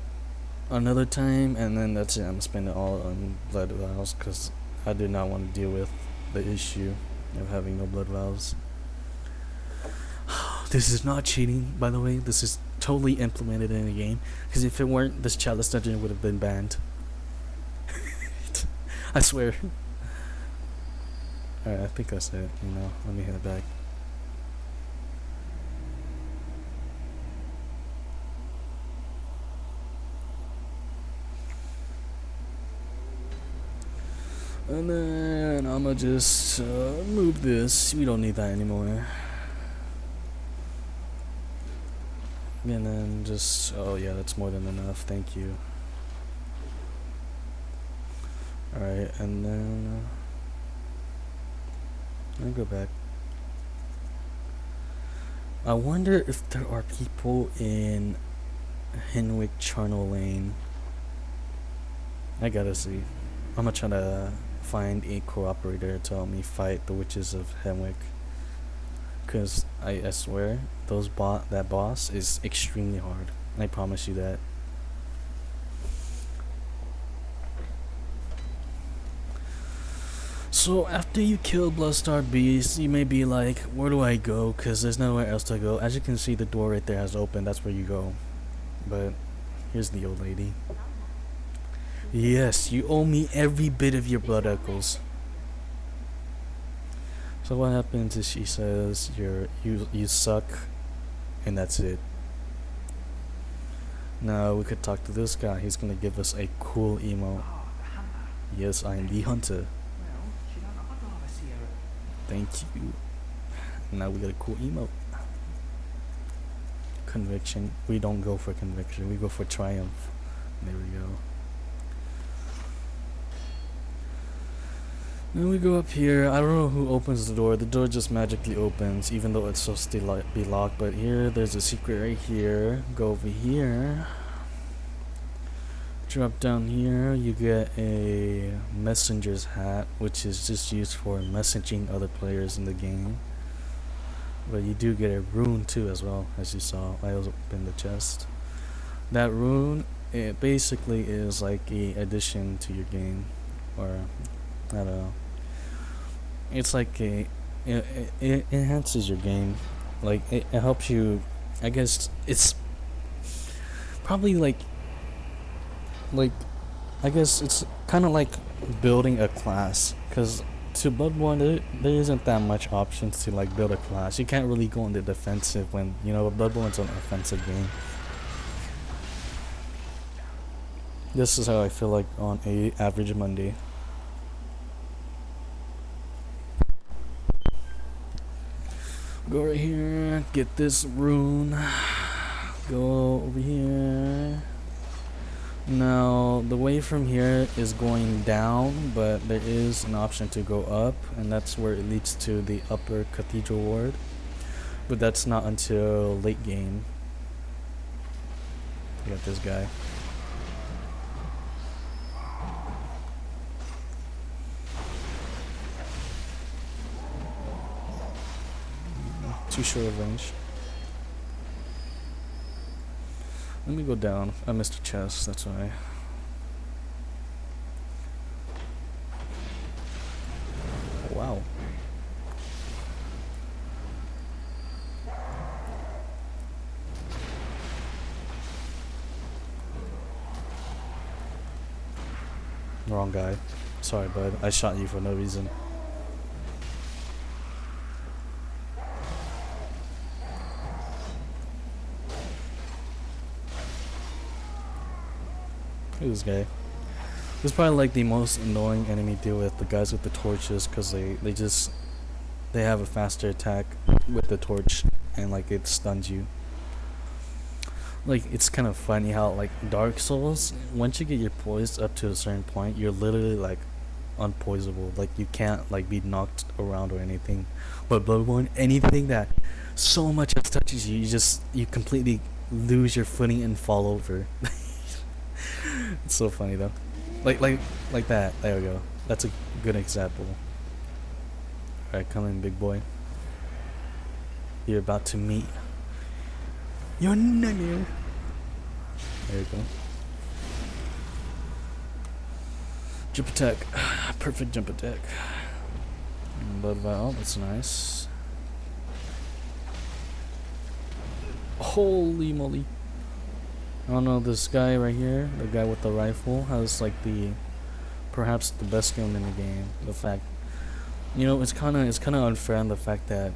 another time, and then that's it. I'm spending it all on blood vials because I did not want to deal with the issue of having no blood vials. This is not cheating, by the way. This is totally implemented in the game, because if it weren't, this chalice dungeon would have been banned. I swear. Alright, I think that's it. Let me hit it back. And then I'ma just move this. We don't need that anymore. And then just, oh yeah, that's more than enough. Thank you. Alright, and then I'll go back. I wonder if there are people in Henwick Charnel Lane. I gotta see. I'm gonna try to find a cooperator to help me fight the witches of Henwick, because I swear that boss is extremely hard. I promise you that. So after you kill Bloodstar Beast, you may be like, where do I go? Because there's nowhere else to go. As you can see, the door right there has opened. That's where you go. But here's the old lady. Yes, you owe me every bit of your blood echoes. So what happens is she says you suck, and that's it. Now we could talk to this guy. He's gonna give us a cool emote. Yes, I am the hunter. Thank you. Now we got a cool emote. Conviction. We don't go for conviction. We go for triumph. There we go. Then we go up here. I don't know who opens the door. The door just magically opens, even though it's supposed to be locked. But here, there's a secret right here. Go over here. Drop down here. You get a messenger's hat, which is just used for messaging other players in the game. But you do get a rune too, as well, as you saw. I opened the chest. That rune, it basically is like a addition to your game, or I don't know. It's like it enhances your game. Like it helps you. I guess it's probably like I guess it's kind of like building a class, because to Bloodborne there isn't that much options to like build a class. You can't really go on the defensive when Bloodborne's an offensive game. This is how I feel like on a average Monday. Go right here, get this rune, go over here. Now the the way from here is going down, but there is an option to go up, and that's where it leads to the upper cathedral ward. But that's not until late game. You got this guy. Too short of range. Let me go down. I missed a chest, that's why. Wow. Wrong guy. Sorry, bud. I shot you for no reason. Look at this guy. This is probably like the most annoying enemy to deal with, the guys with the torches, because they have a faster attack with the torch, and like it stuns you. Like, it's kind of funny how like Dark Souls, once you get your poise up to a certain point, you're literally like unpoisable. Like, you can't like be knocked around or anything. But Bloodborne, anything that so much as touches you, you completely lose your footing and fall over. It's so funny though. Like that. There we go. That's a good example. Alright, come in, big boy. You're about to meet your nightmare. There you go. Jump attack. Perfect jump attack. Blood vial, that's nice. Holy moly. I don't know, this guy right here, the guy with the rifle, has like perhaps the best gun in the game. The fact, it's kind of unfair in the fact that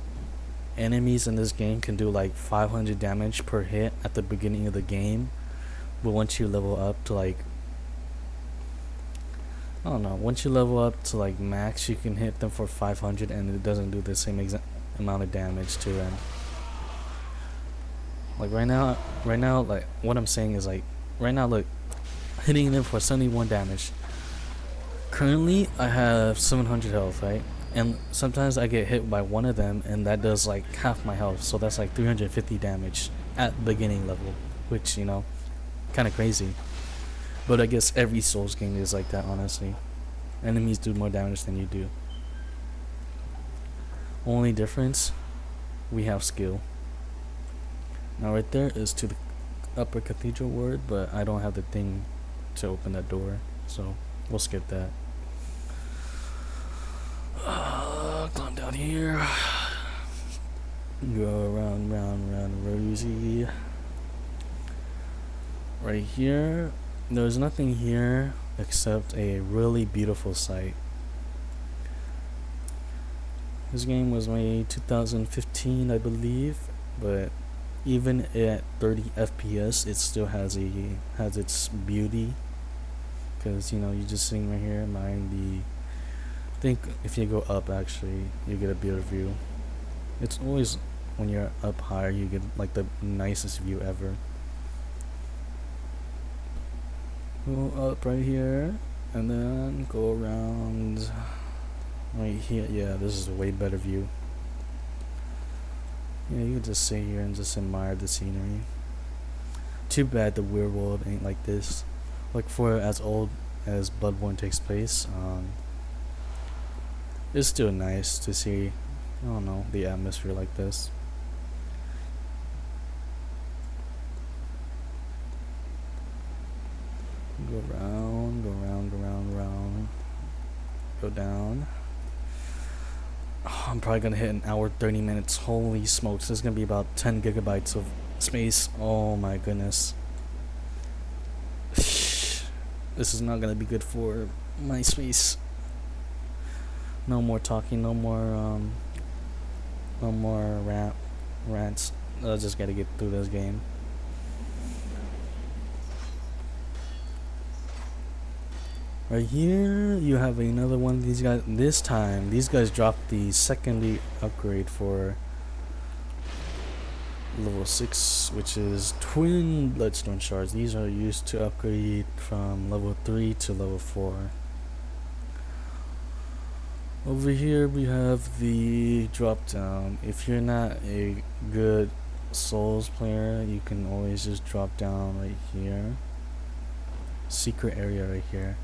enemies in this game can do like 500 damage per hit at the beginning of the game, but once you level up to like, I don't know, once you level up to like max, you can hit them for 500 and it doesn't do the same exact amount of damage to them. Like right now, like what I'm saying is like, right now, look, hitting them for 71 damage. Currently, I have 700 health, right? And sometimes I get hit by one of them, and that does like half my health. So that's like 350 damage at beginning level, which, kind of crazy. But I guess every Souls game is like that, honestly. Enemies do more damage than you do. Only difference, we have skill. Now right there is to the upper cathedral ward, but I don't have the thing to open that door, so we'll skip that. Climb down here. Go around, round, Rosie. Right here, there's nothing here except a really beautiful sight. This game was made 2015, I believe, but even at 30 FPS, it still has its beauty. Because you're just sitting right here, I think if you go up, actually, you get a better view. It's always when you're up higher, you get like the nicest view ever. Go up right here, and then go around right here. Yeah, this is a way better view. Yeah, you can just sit here and just admire the scenery. Too bad the weird world ain't like this. Like, for as old as Bloodborne takes place, it's still nice to see, I don't know, the atmosphere like this. Go round, go down. Oh, I'm probably gonna hit an hour 30 minutes. Holy smokes, there's gonna be about 10 gigabytes of space. Oh my goodness. This is not gonna be good for my space. No more talking, no more rants. I just gotta get through this game. Right here, you have another one of these guys. This time, these guys dropped the secondary upgrade for level 6, which is twin bloodstone shards. These are used to upgrade from level 3 to level 4. Over here we have the drop down. If you're not a good Souls player, you can always just drop down right here. Secret area right here.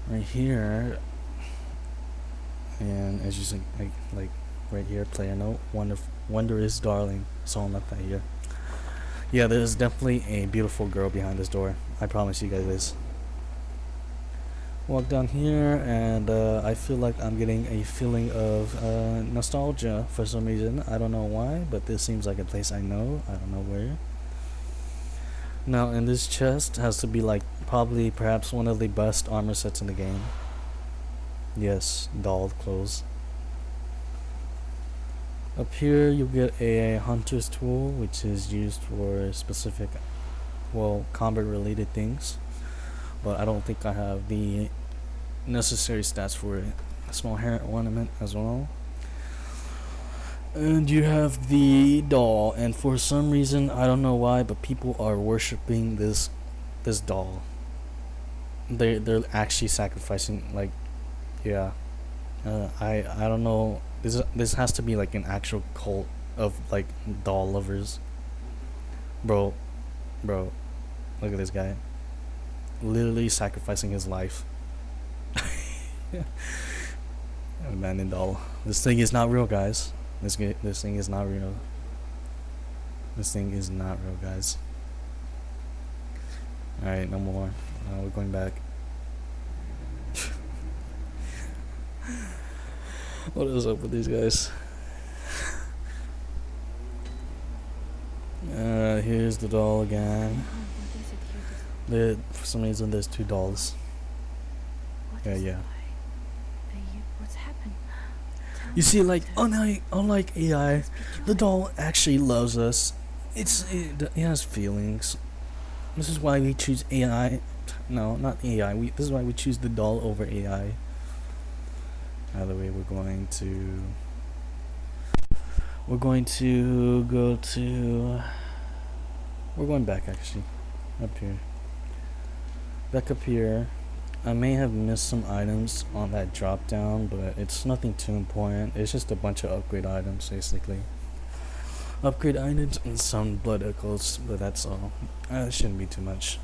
Right here, and as you see, like right here, player note, wonder is darling, something like that here. Yeah, there's definitely a beautiful girl behind this door. I promise you guys this. Walk down here, and I feel like I'm getting a feeling of nostalgia for some reason. I don't know why, but this seems like a place I know. I don't know where. Now, in this chest has to be like probably perhaps one of the best armor sets in the game. Yes, doll clothes. Up here you get a hunter's tool, which is used for specific, well, combat related things. But I don't think I have the necessary stats for it. A small hair ornament as well. And you have the doll, and for some reason, I don't know why, but people are worshipping this doll. They're actually sacrificing, like, yeah. I don't know. This has to be like an actual cult of like doll lovers. Bro, look at this guy. Literally sacrificing his life. Abandoned doll. This thing is not real, guys. This thing is not real. This thing is not real, guys. Alright, no more. We're going back. What is up with these guys? Here's the doll again. For some reason, there's two dolls. Yeah. What's happened? You see, like, unlike AI, the doll actually loves us. It has feelings. This is why we choose AI. No, not AI. This is why we choose the doll over AI. Either way, we're going back actually. Up here. Back up here. I may have missed some items on that drop down, but it's nothing too important. It's just a bunch of upgrade items, basically. Upgrade items and some blood echoes, but that's all. It shouldn't be too much.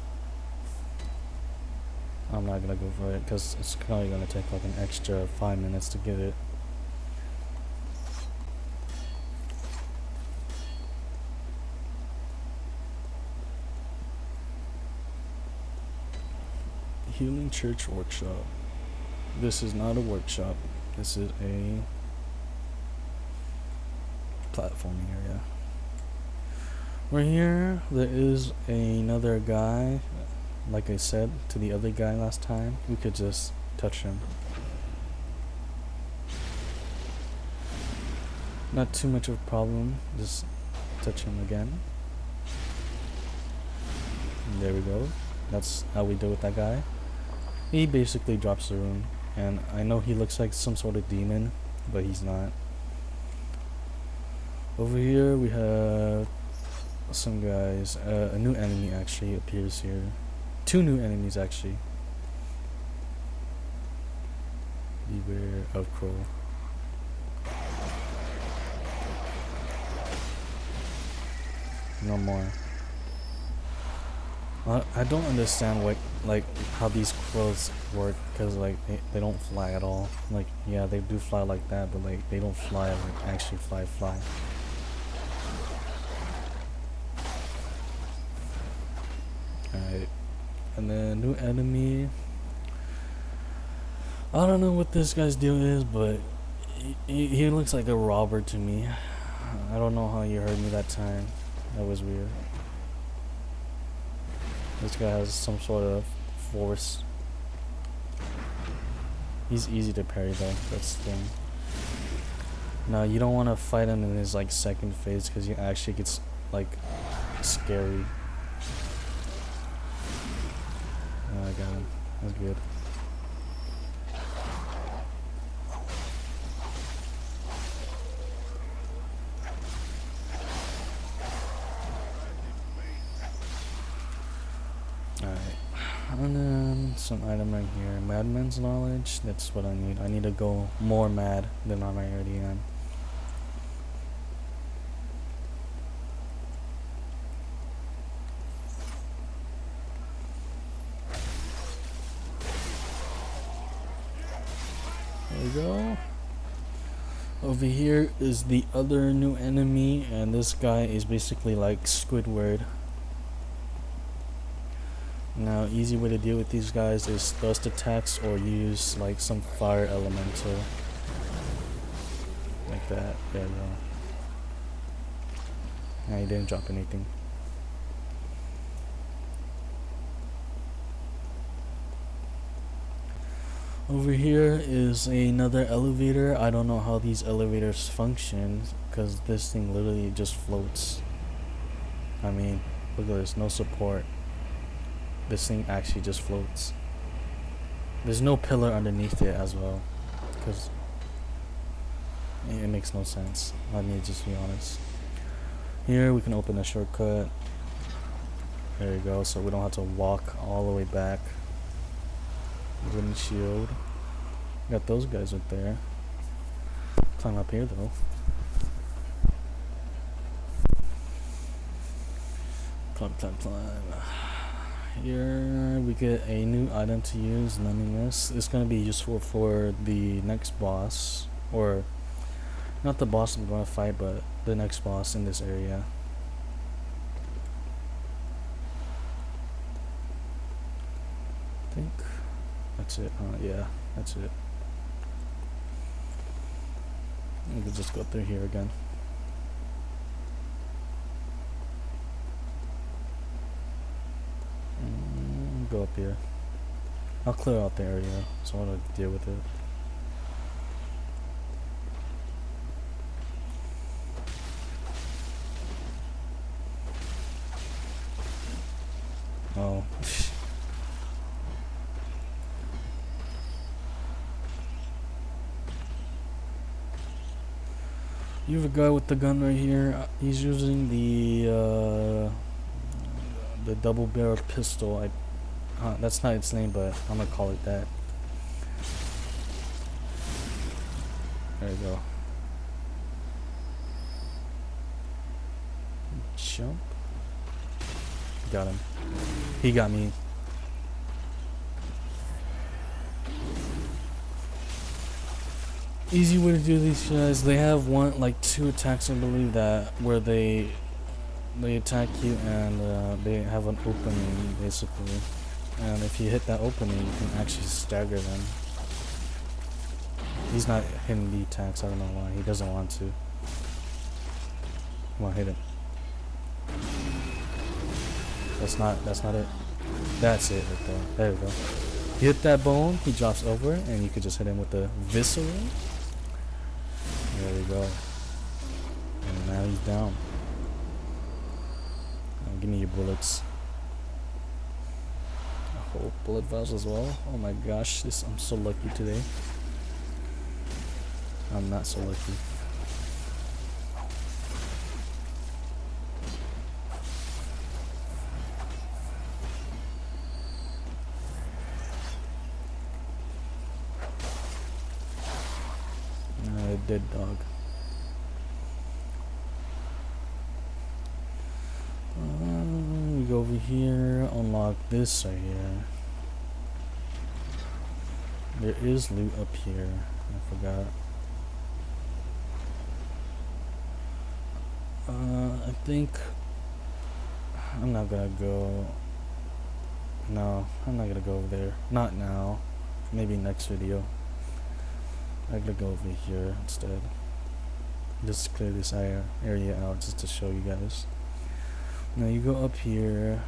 I'm not gonna go for it because it's probably gonna take like an extra 5 minutes to get it. Healing Church Workshop. This is not a workshop. This is a platforming area. Right here, there is another guy. Like I said to the other guy last time, we could just touch him. Not too much of a problem. Just touch him again. And there we go. That's how we deal with that guy. He basically drops the rune, and I know he looks like some sort of demon, but he's not. Over here we have some guys. A new enemy actually appears here. Two new enemies actually. Beware of Crow. No more. I don't understand how these crows work, because like they don't fly at all. Like, yeah, they do fly like that, but like they don't fly like actually fly. Alright, and then new enemy. I don't know what this guy's deal is, but he looks like a robber to me. I don't know how you heard me that time. That was weird. This guy has some sort of force. He's easy to parry though, that's the thing. Now you don't want to fight him in his like second phase, because he actually gets like scary. Oh, I got him. That's good. And then some item right here. Madman's knowledge. That's what I need. I need to go more mad than I already am. There we go. Over here is the other new enemy, and this guy is basically like Squidward. Now, easy way to deal with these guys is dust attacks or use like some fire elemental. Like that. There we go. Nah, he didn't drop anything. Over here is another elevator. I don't know how these elevators function because this thing literally just floats. I mean, look at this, no support. This thing actually just floats. There's no pillar underneath it as well, because it makes no sense. Let me just be honest. Here we can open a shortcut. There you go, so we don't have to walk all the way back. Wooden shield. Got those guys right there. Climb up here though. Climb. Here we get a new item to use, numbiness. It's gonna be useful for the next boss, or not the boss I'm gonna fight, but the next boss in this area. I think that's it. Yeah, that's it. We can just go through here again. Go up here. I'll clear out the area so I don't deal with it. Oh. You have a guy with the gun right here. He's using the double-barreled pistol. That's not its name, but I'm gonna call it that. There you go. Jump. Got him. He got me. Easy way to do these guys. They have two attacks, I believe, that where they attack you and they have an opening basically. And if you hit that opening, you can actually stagger them. He's not hitting the attacks. I don't know why. He doesn't want to. Come on, hit him. That's not it. That's it right there. There we go. You hit that bone, he drops over, and you could just hit him with the visceral. There we go. And now he's down. Now give me your bullets. Oh, bullet vials as well. Oh my gosh, I'm so lucky today. I'm not so lucky. Dead dog. We go over here, unlock this right here. There is loot up here. I forgot. I think I'm not gonna go. No, I'm not gonna go over there. Not now. Maybe next video. I'm gonna go over here instead. Just clear this area out just to show you guys. Now you go up here.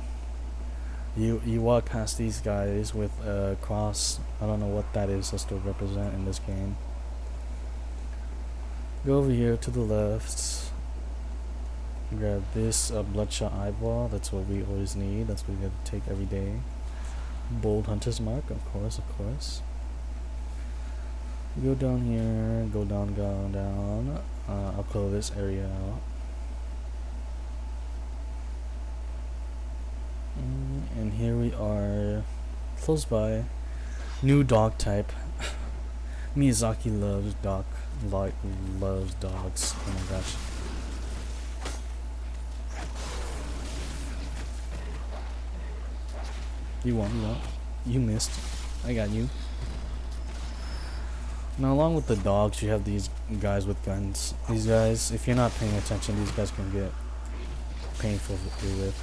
You walk past these guys with a cross. I don't know what that is supposed to represent in this game. Go over here to the left. Grab this bloodshot eyeball. That's what we always need. That's what we gotta take every day. Bold hunter's mark, of course. Go down here, go down. I'll clear this area out. And here we are. close by. New dog type. Miyazaki loves loves dogs. Oh my gosh. You won. You missed. I got you. Now, along with the dogs, you have these guys with guns. These guys, if you're not paying attention, these guys can get painful to deal with.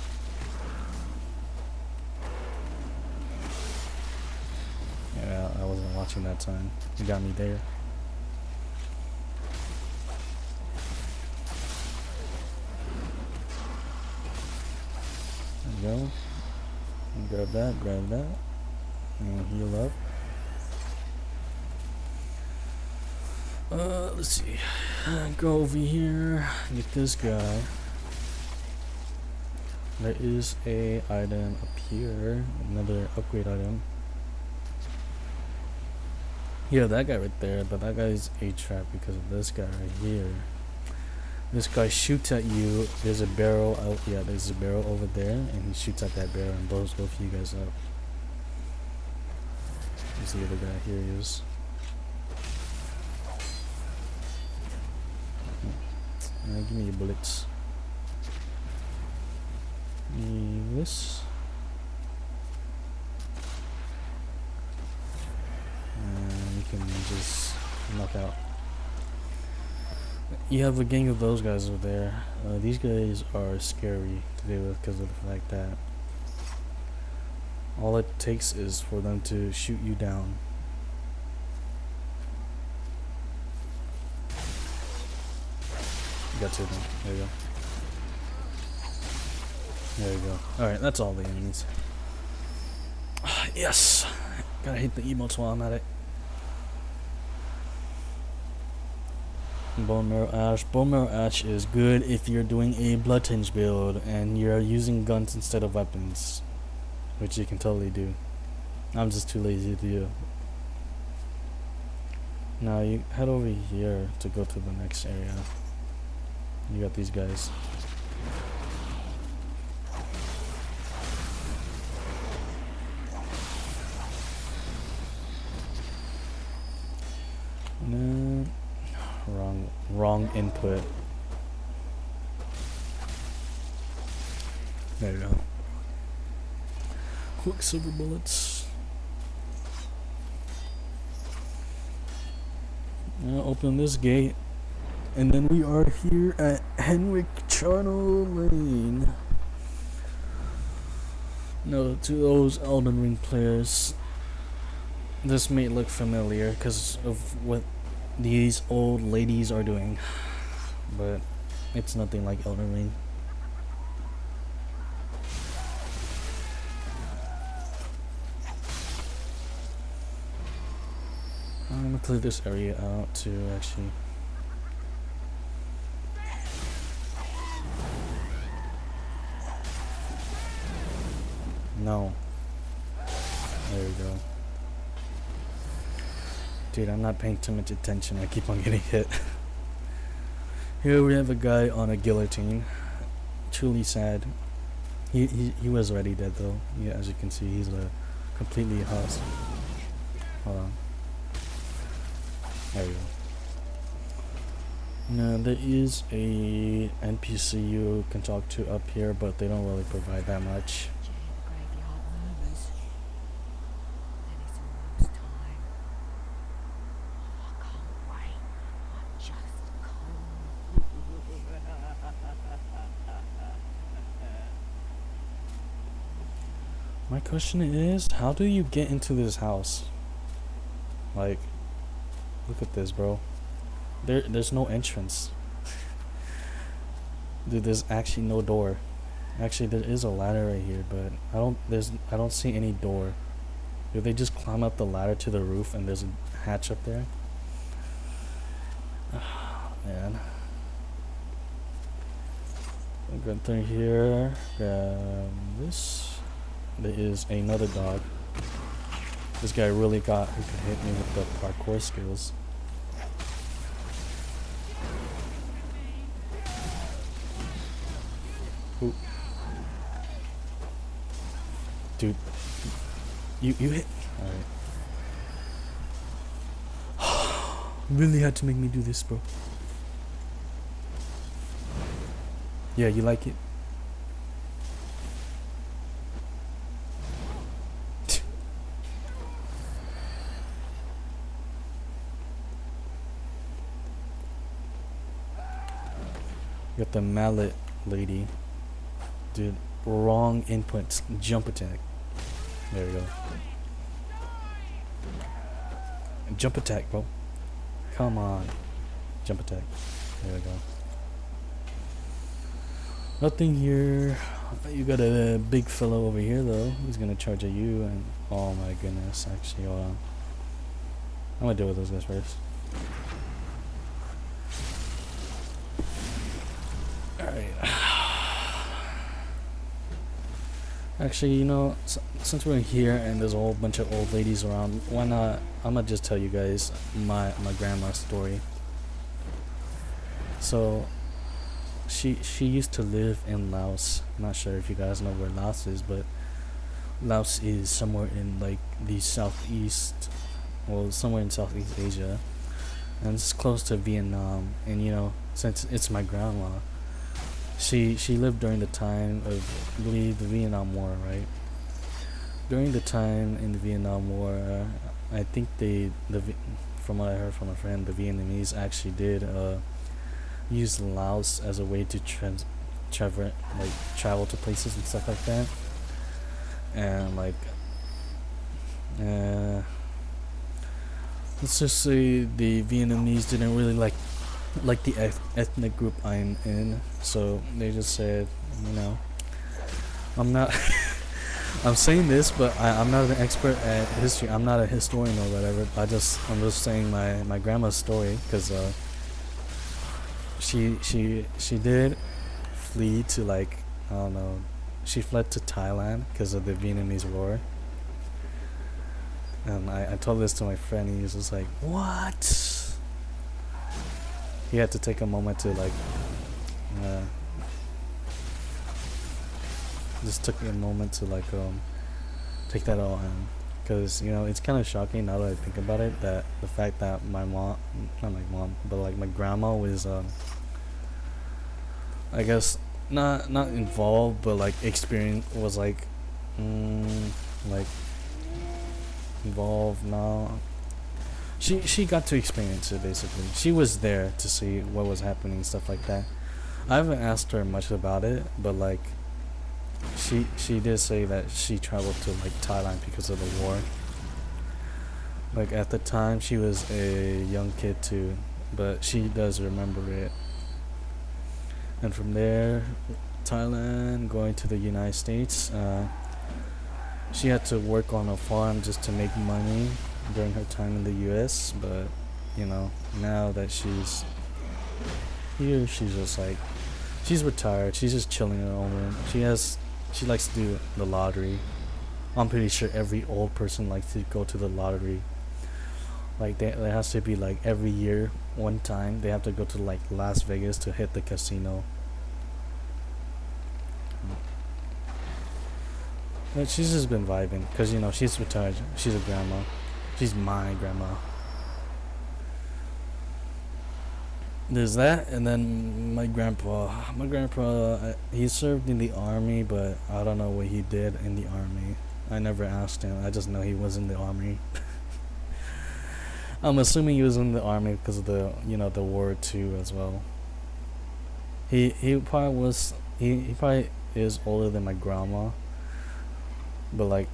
Yeah, I wasn't watching that time. You got me there. There you go. Grab that, and heal up. Let's see. Go over here, get this guy. There is a item up here, another upgrade item. Yeah, that guy right there, but that guy's a trap because of this guy right here. This guy shoots at you. There's a barrel out. Yeah, there's a barrel over there, and he shoots at that barrel and blows both of you guys up. There's the other guy. Here he is. Give me your bullets. Give me this. And you can just knock out. You have a gang of those guys over there. These guys are scary to deal with because of the fact that all it takes is for them to shoot you down. You got two of them. There you go. There you go. Alright, that's all the enemies. Yes! Gotta hit the emotes while I'm at it. Bone Marrow Ash. Bone Marrow Ash is good if you're doing a Blood Tinge build and you're using guns instead of weapons, which you can totally do. I'm just too lazy to do. Now you head over here to go to the next area. You got these guys. No, wrong input. There you go. Quicksilver bullets. Now open this gate, and then we are here at Henwick Charnel Lane. Now, to those Elden Ring players, this may look familiar because of what these old ladies are doing, but it's nothing like Elden Ring. I'm gonna clear this area out to actually. No. There we go. Dude, I'm not paying too much attention. I keep on getting hit. Here we have a guy on a guillotine. Truly sad. He was already dead though. Yeah, as you can see, he's a completely house. Hold on. There we go. Now there is a NPC you can talk to up here, but they don't really provide that much. My question is, how do you get into this house? Like, look at this, bro. There's no entrance. Dude, there's actually no door. Actually, there is a ladder right here, but I don't see any door. Do they just climb up the ladder to the roof and there's a hatch up there? Oh, man. I'm going through here. Grab this. There is another dog. This guy really got who could hit me with the parkour skills. Ooh. Dude, You hit. All right. Really had to make me do this, bro. Yeah, you like it? Got the mallet lady. Dude, wrong input. Jump attack. There we go. Jump attack, bro. Come on. Jump attack. There we go. Nothing here. You got a big fellow over here, though. He's gonna charge at you, and oh my goodness. Actually, hold on. I'm gonna deal with those guys first. Alright. Actually, you know, since we're here and there's a whole bunch of old ladies around, why not? I'm gonna just tell you guys my grandma's story. So, she used to live in Laos. I'm not sure if you guys know where Laos is, but Laos is somewhere in like the southeast, well, somewhere in Southeast Asia, and it's close to Vietnam. And you know, since it's my grandma, she lived during the time of, I believe, the Vietnam War, right? During the time in the Vietnam War, I think from what I heard from a friend, the Vietnamese actually did use Laos as a way to travel to places and stuff like that. And like, uh, let's just say the Vietnamese didn't really like the ethnic group I'm in, so they just said, you know, I'm not. I'm saying this, but I'm not an expert at history. I'm not a historian or whatever. I'm just saying my grandma's story, because she did flee to, like, I don't know, she fled to Thailand because of the Vietnamese War. And I told this to my friend, and he was just like, what? He had to take a moment to, like, just took a moment to, like, take that all in. Because, you know, it's kind of shocking now that I think about it, that the fact that my mom, not my mom, but like my grandma was, I guess, not involved, but like was like, like, involved now. She got to experience it, basically. She was there to see what was happening and stuff like that. I haven't asked her much about it, but like, she did say that she traveled to like Thailand because of the war. Like, at the time she was a young kid too, but she does remember it. And from there, Thailand, going to the United States, she had to work on a farm just to make money during her time in the US. But you know, now that she's here, she's just like, she's retired, she's just chilling in her own room. She likes to do the lottery. I'm pretty sure every old person likes to go to the lottery. Like, there has to be, like, every year, one time they have to go to like Las Vegas to hit the casino. But she's just been vibing, because, you know, she's retired. She's a grandma. She's my grandma. There's that, and then my grandpa. My grandpa, he served in the army, but I don't know what he did in the army. I never asked him. I just know he was in the army. I'm assuming he was in the army because of the, you know, the war too as well. He probably was. He probably is older than my grandma, but like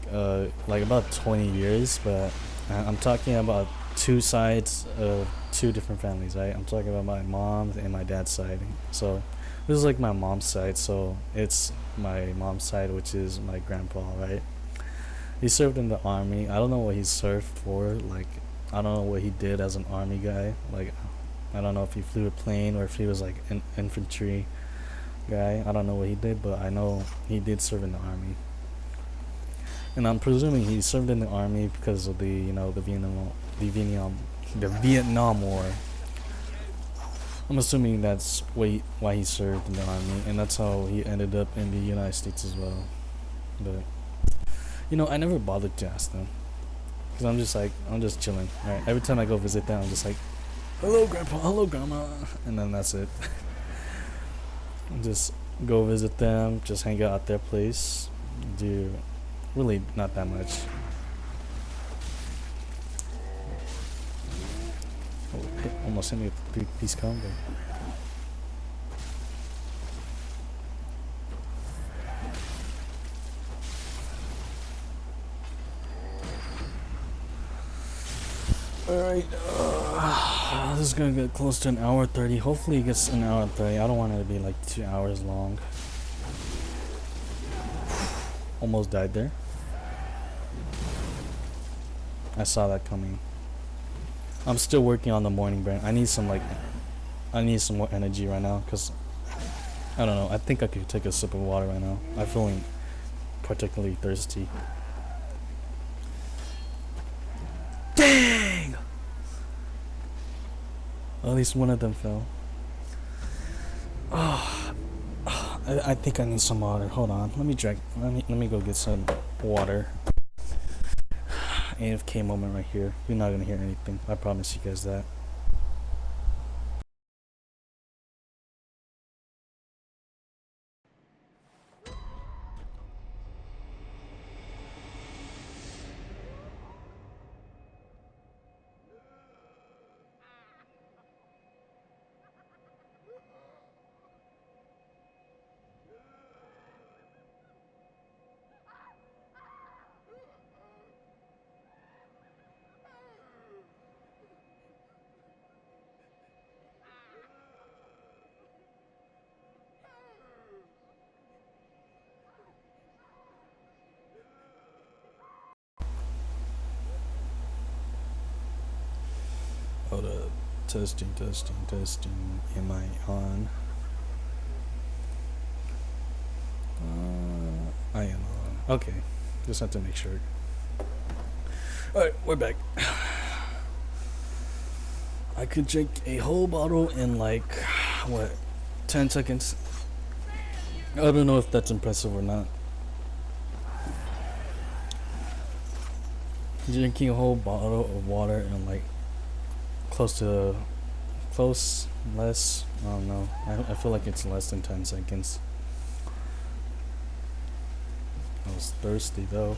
about 20 years. But I'm talking about two sides of two different families, right? I'm talking about my mom's and my dad's side. So this is like my mom's side, so it's my mom's side, which is my grandpa, right? He served in the army. I don't know what he served for. Like, I don't know what he did as an army guy. Like, I don't know if he flew a plane or if he was like an infantry guy. I don't know what he did, but I know he did serve in the army. And I'm presuming he served in the army because of the, you know, the Vietnam War. I'm assuming that's why he served in the army, and that's how he ended up in the United States as well. But I never bothered to ask them because I'm just chilling. Right. Every time I go visit them, I'm just like, hello, grandpa. Hello, grandma. And then that's it. Just go visit them. Just hang out at their place. Do really not that much. Oh, almost hit me with a three-piece combo. Alright, this is gonna get close to an hour 30. Hopefully it gets an hour 30. I don't want it to be like 2 hours long. Almost died there. I saw that coming. I'm still working on the morning brain. I need some more energy right now because I don't know. I think I could take a sip of water right now. I'm feeling particularly thirsty. Dang! At least one of them fell. Oh, I think I need some water. Hold on. Let me drink. Let me go get some water. AFK moment right here. You're not gonna hear anything. I promise you guys that. Hold up. Testing. Am I on? I am on. Okay. Just have to make sure. Alright, we're back. I could drink a whole bottle in like, what, 10 seconds? I don't know if that's impressive or not. Drinking a whole bottle of water in like less, I don't know. I feel like it's less than 10 seconds. I was thirsty though.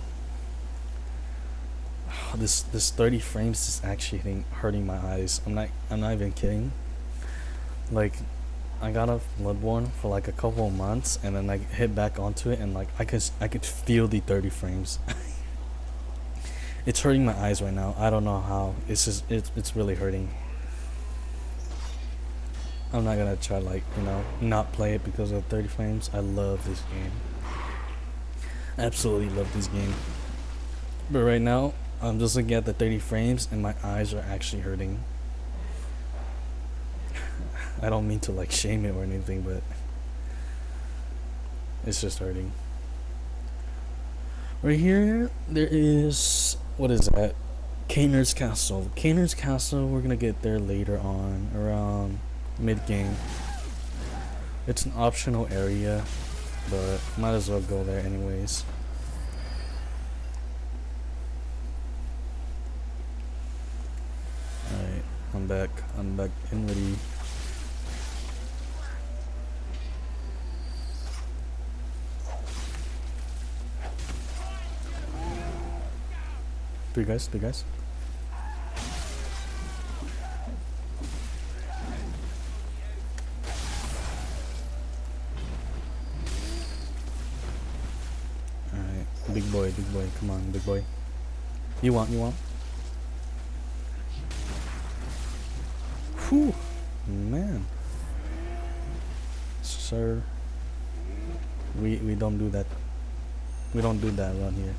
This 30 frames is actually hurting my eyes. I'm not even kidding. Like, I got off Bloodborne for like a couple of months, and then I hit back onto it, and like I could feel the 30 frames. It's hurting my eyes right now. I don't know how. It's really hurting. I'm not gonna try not play it because of 30 frames. I love this game. Absolutely love this game. But right now, I'm just looking at the 30 frames and my eyes are actually hurting. I don't mean to like shame it or anything, but it's just hurting. Right here, there is, what is that? Kaner's Castle. Kaner's Castle, we're gonna get there later on, around mid-game. It's an optional area, but might as well go there anyways. Alright, I'm back and ready. Three guys. Alright, big boy, come on, big boy. You want? Whew, man. Sir, we don't do that. We don't do that around here.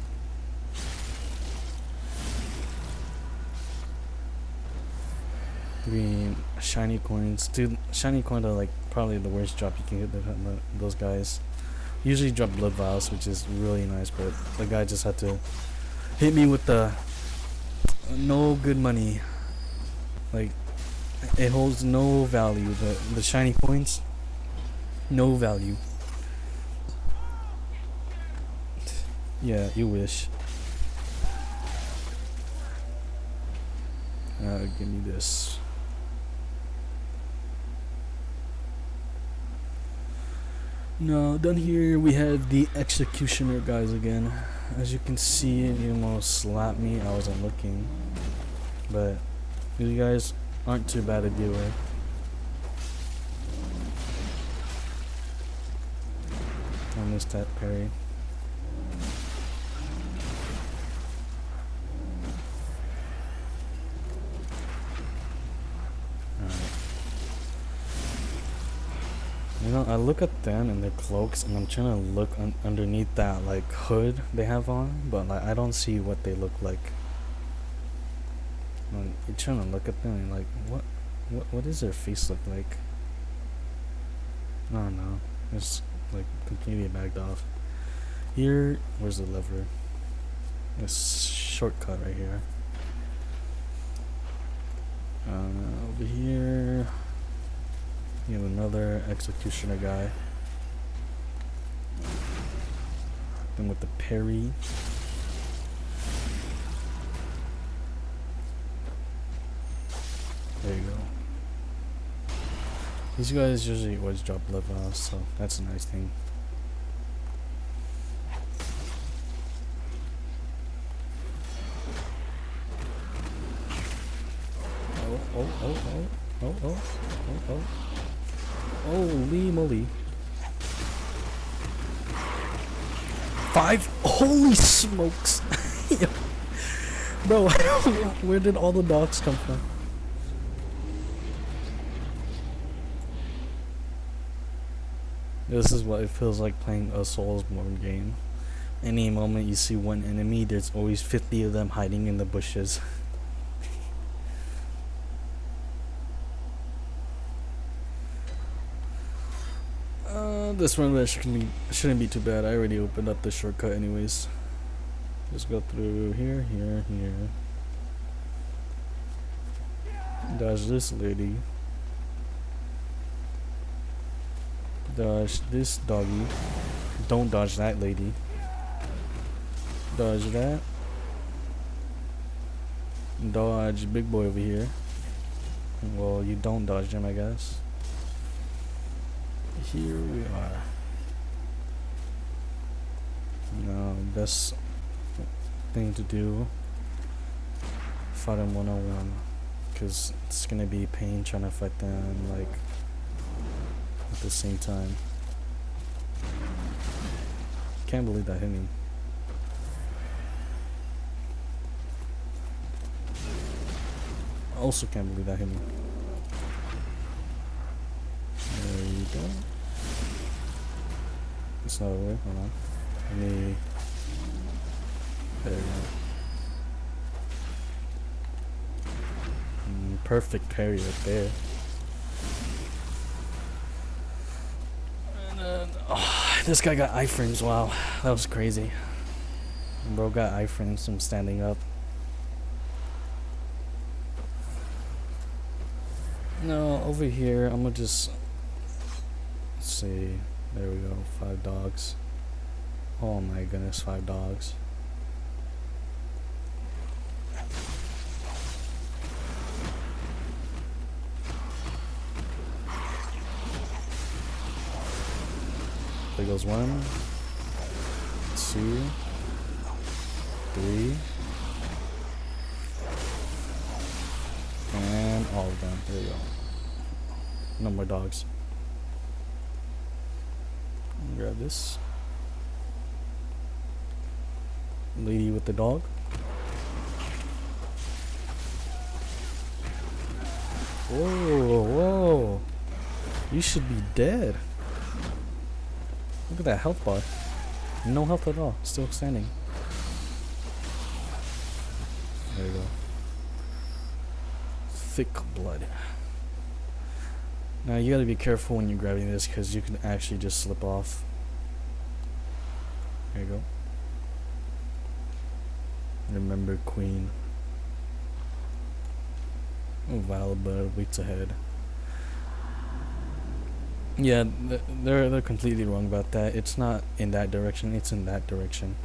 Green shiny coins, dude. Shiny coins are like probably the worst drop you can get. Those guys usually drop blood vials, which is really nice, but the guy just had to hit me with the no good money. Like, it holds no value. The shiny coins, no value. Yeah, you wish. Give me this. Now, down here we have the executioner guys again. As you can see, he almost slapped me. I wasn't looking. But these guys aren't too bad to deal with. I missed that parry. You know, I look at them and their cloaks, and I'm trying to look underneath that like hood they have on, but like I don't see what they look like. Like, you're trying to look at them and like, what does their face look like? I don't know. It's like completely bagged off. Here, where's the lever? This shortcut right here. Over here. You have another executioner guy. Then with the parry. There you go. These guys usually always drop level, so that's a nice thing. Oh. Holy moly. 5? Holy smokes. Bro, where did all the dogs come from? This is what it feels like playing a Soulsborne game. Any moment you see one enemy, there's always 50 of them hiding in the bushes. This run shouldn't be too bad. I already opened up the shortcut anyways. Just go through here. Dodge this lady. Dodge this doggy. Don't dodge that lady. Dodge that. Dodge big boy over here. Well, you don't dodge him, I guess. Here we are. Now, best thing to do, fight them one-on-one, because it's gonna be pain trying to fight them like at the same time. Can't believe that hit me. I also can't believe that hit me. There you go. It's not over. Hold on. Let me. There you go. Perfect parry right there. And then, oh, this guy got iframes. Wow, that was crazy. Bro got iframes from standing up. No, over here, I'm gonna just. Let's see. There we go. 5 dogs. Oh my goodness, 5 dogs. There goes 1, 2, 3, and all of them. There you go. No more dogs. Grab this. Lady with the dog. Whoa. You should be dead. Look at that health bar. No health at all. Still standing. There you go. Thick blood. Now you gotta be careful when you're grabbing this because you can actually just slip off. There you go. Remember Queen. Oh, Valibud waits ahead. Yeah, they're completely wrong about that. It's not in that direction, it's in that direction.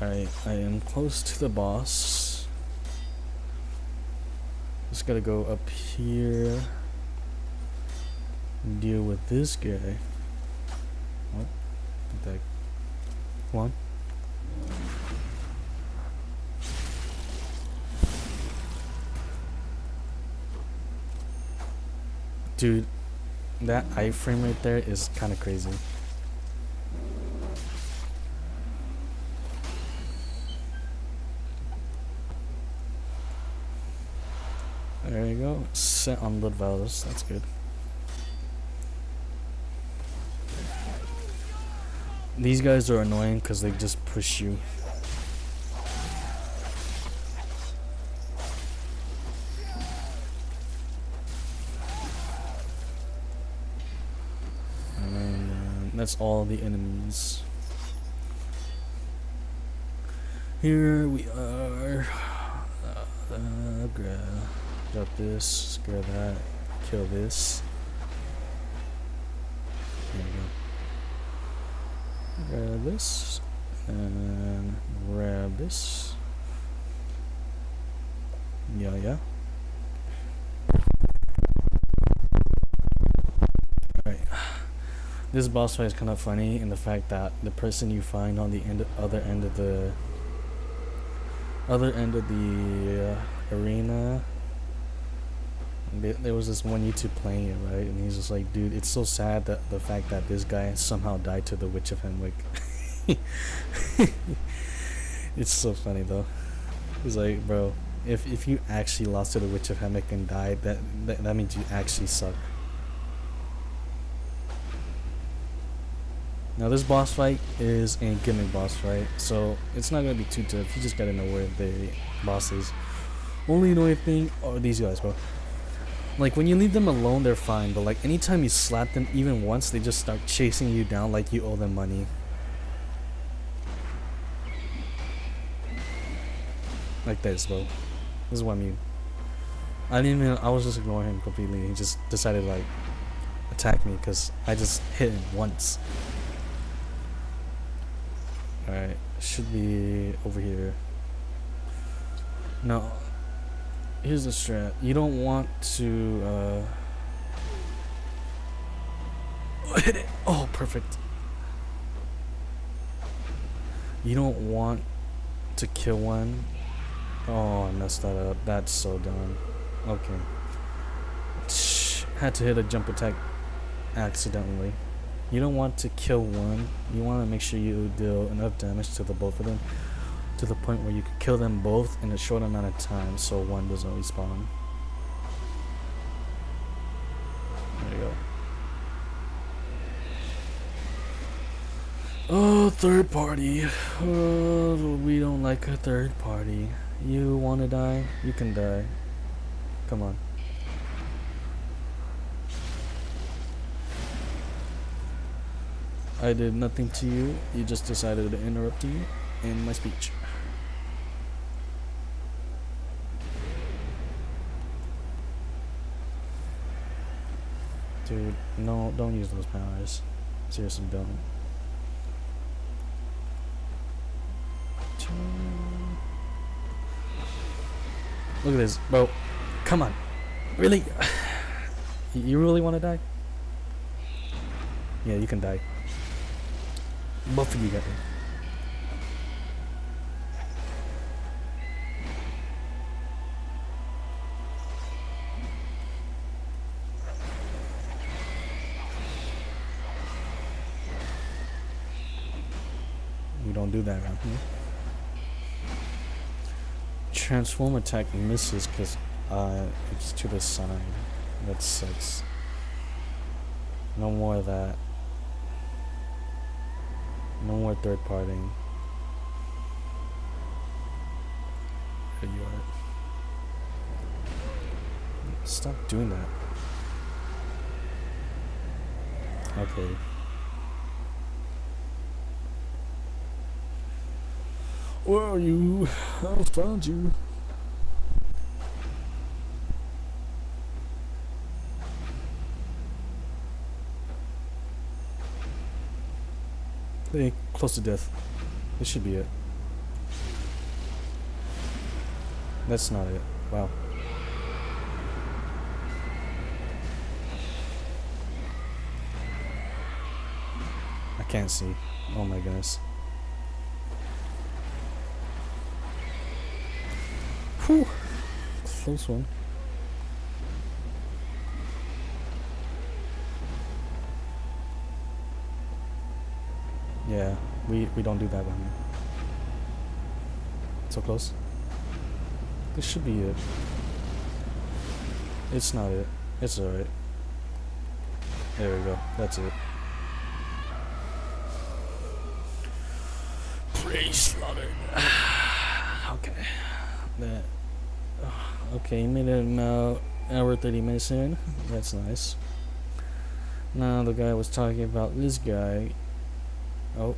Alright, I am close to the boss. Just gotta go up here and deal with this guy. Oh, what the heck? Come on. Dude, that iframe right there is kind of crazy. There you go. Set on blood vials. That's good. These guys are annoying because they just push you. And that's all the enemies. Here we are. Grab this, grab that, kill this. There we go. Grab this, and grab this. Yeah. Alright. This boss fight is kind of funny in the fact that the person you find on the other end of the arena, there was this one YouTube playing it, right? And he's just like, dude, it's so sad that the fact that this guy somehow died to the Witch of Henwick. It's so funny though. He's like, bro, if you actually lost to the Witch of Henwick and died, that means you actually suck. Now this boss fight is a gimmick boss fight, so it's not gonna be too tough. You just gotta know where the boss is. Only annoying thing are these guys, bro. Like when you leave them alone, they're fine, but like anytime you slap them even once, they just start chasing you down like you owe them money. Like this, bro. This is what I mean. I was just ignoring him completely. He just decided to like attack me because I just hit him once. Alright, should be over here. No. Here's the strat. You don't want to hit it. Oh, perfect. You don't want to kill one. Oh, I messed that up. That's so dumb. Okay. Had to hit a jump attack accidentally. You don't want to kill one. You want to make sure you deal enough damage to the both of them to the point where you can kill them both in a short amount of time so one doesn't respawn. There you go. Oh, third party. Oh, we don't like a third party. You want to die? You can die. Come on. I did nothing to you. You just decided to interrupt me in my speech. Dude, no, don't use those powers. Seriously, don't. Look at this, bro. Come on. Really? You really want to die? Yeah, you can die. Both of you got it. We don't do that around here. Transform attack misses because it's to the side. That sucks. No more of that. No more third partying. There you are. Stop doing that. Okay. Where are you? I found you. Hey, close to death. This should be it. That's not it. Wow. I can't see. Oh my goodness. Whew. Close one. Yeah, we don't do that one here. So close. This should be it. It's not it. It's alright. There we go. That's it. Praise Lord. Okay. That. Okay, you made it about hour 30 minutes in. That's nice. Now the guy was talking about this guy. Oh,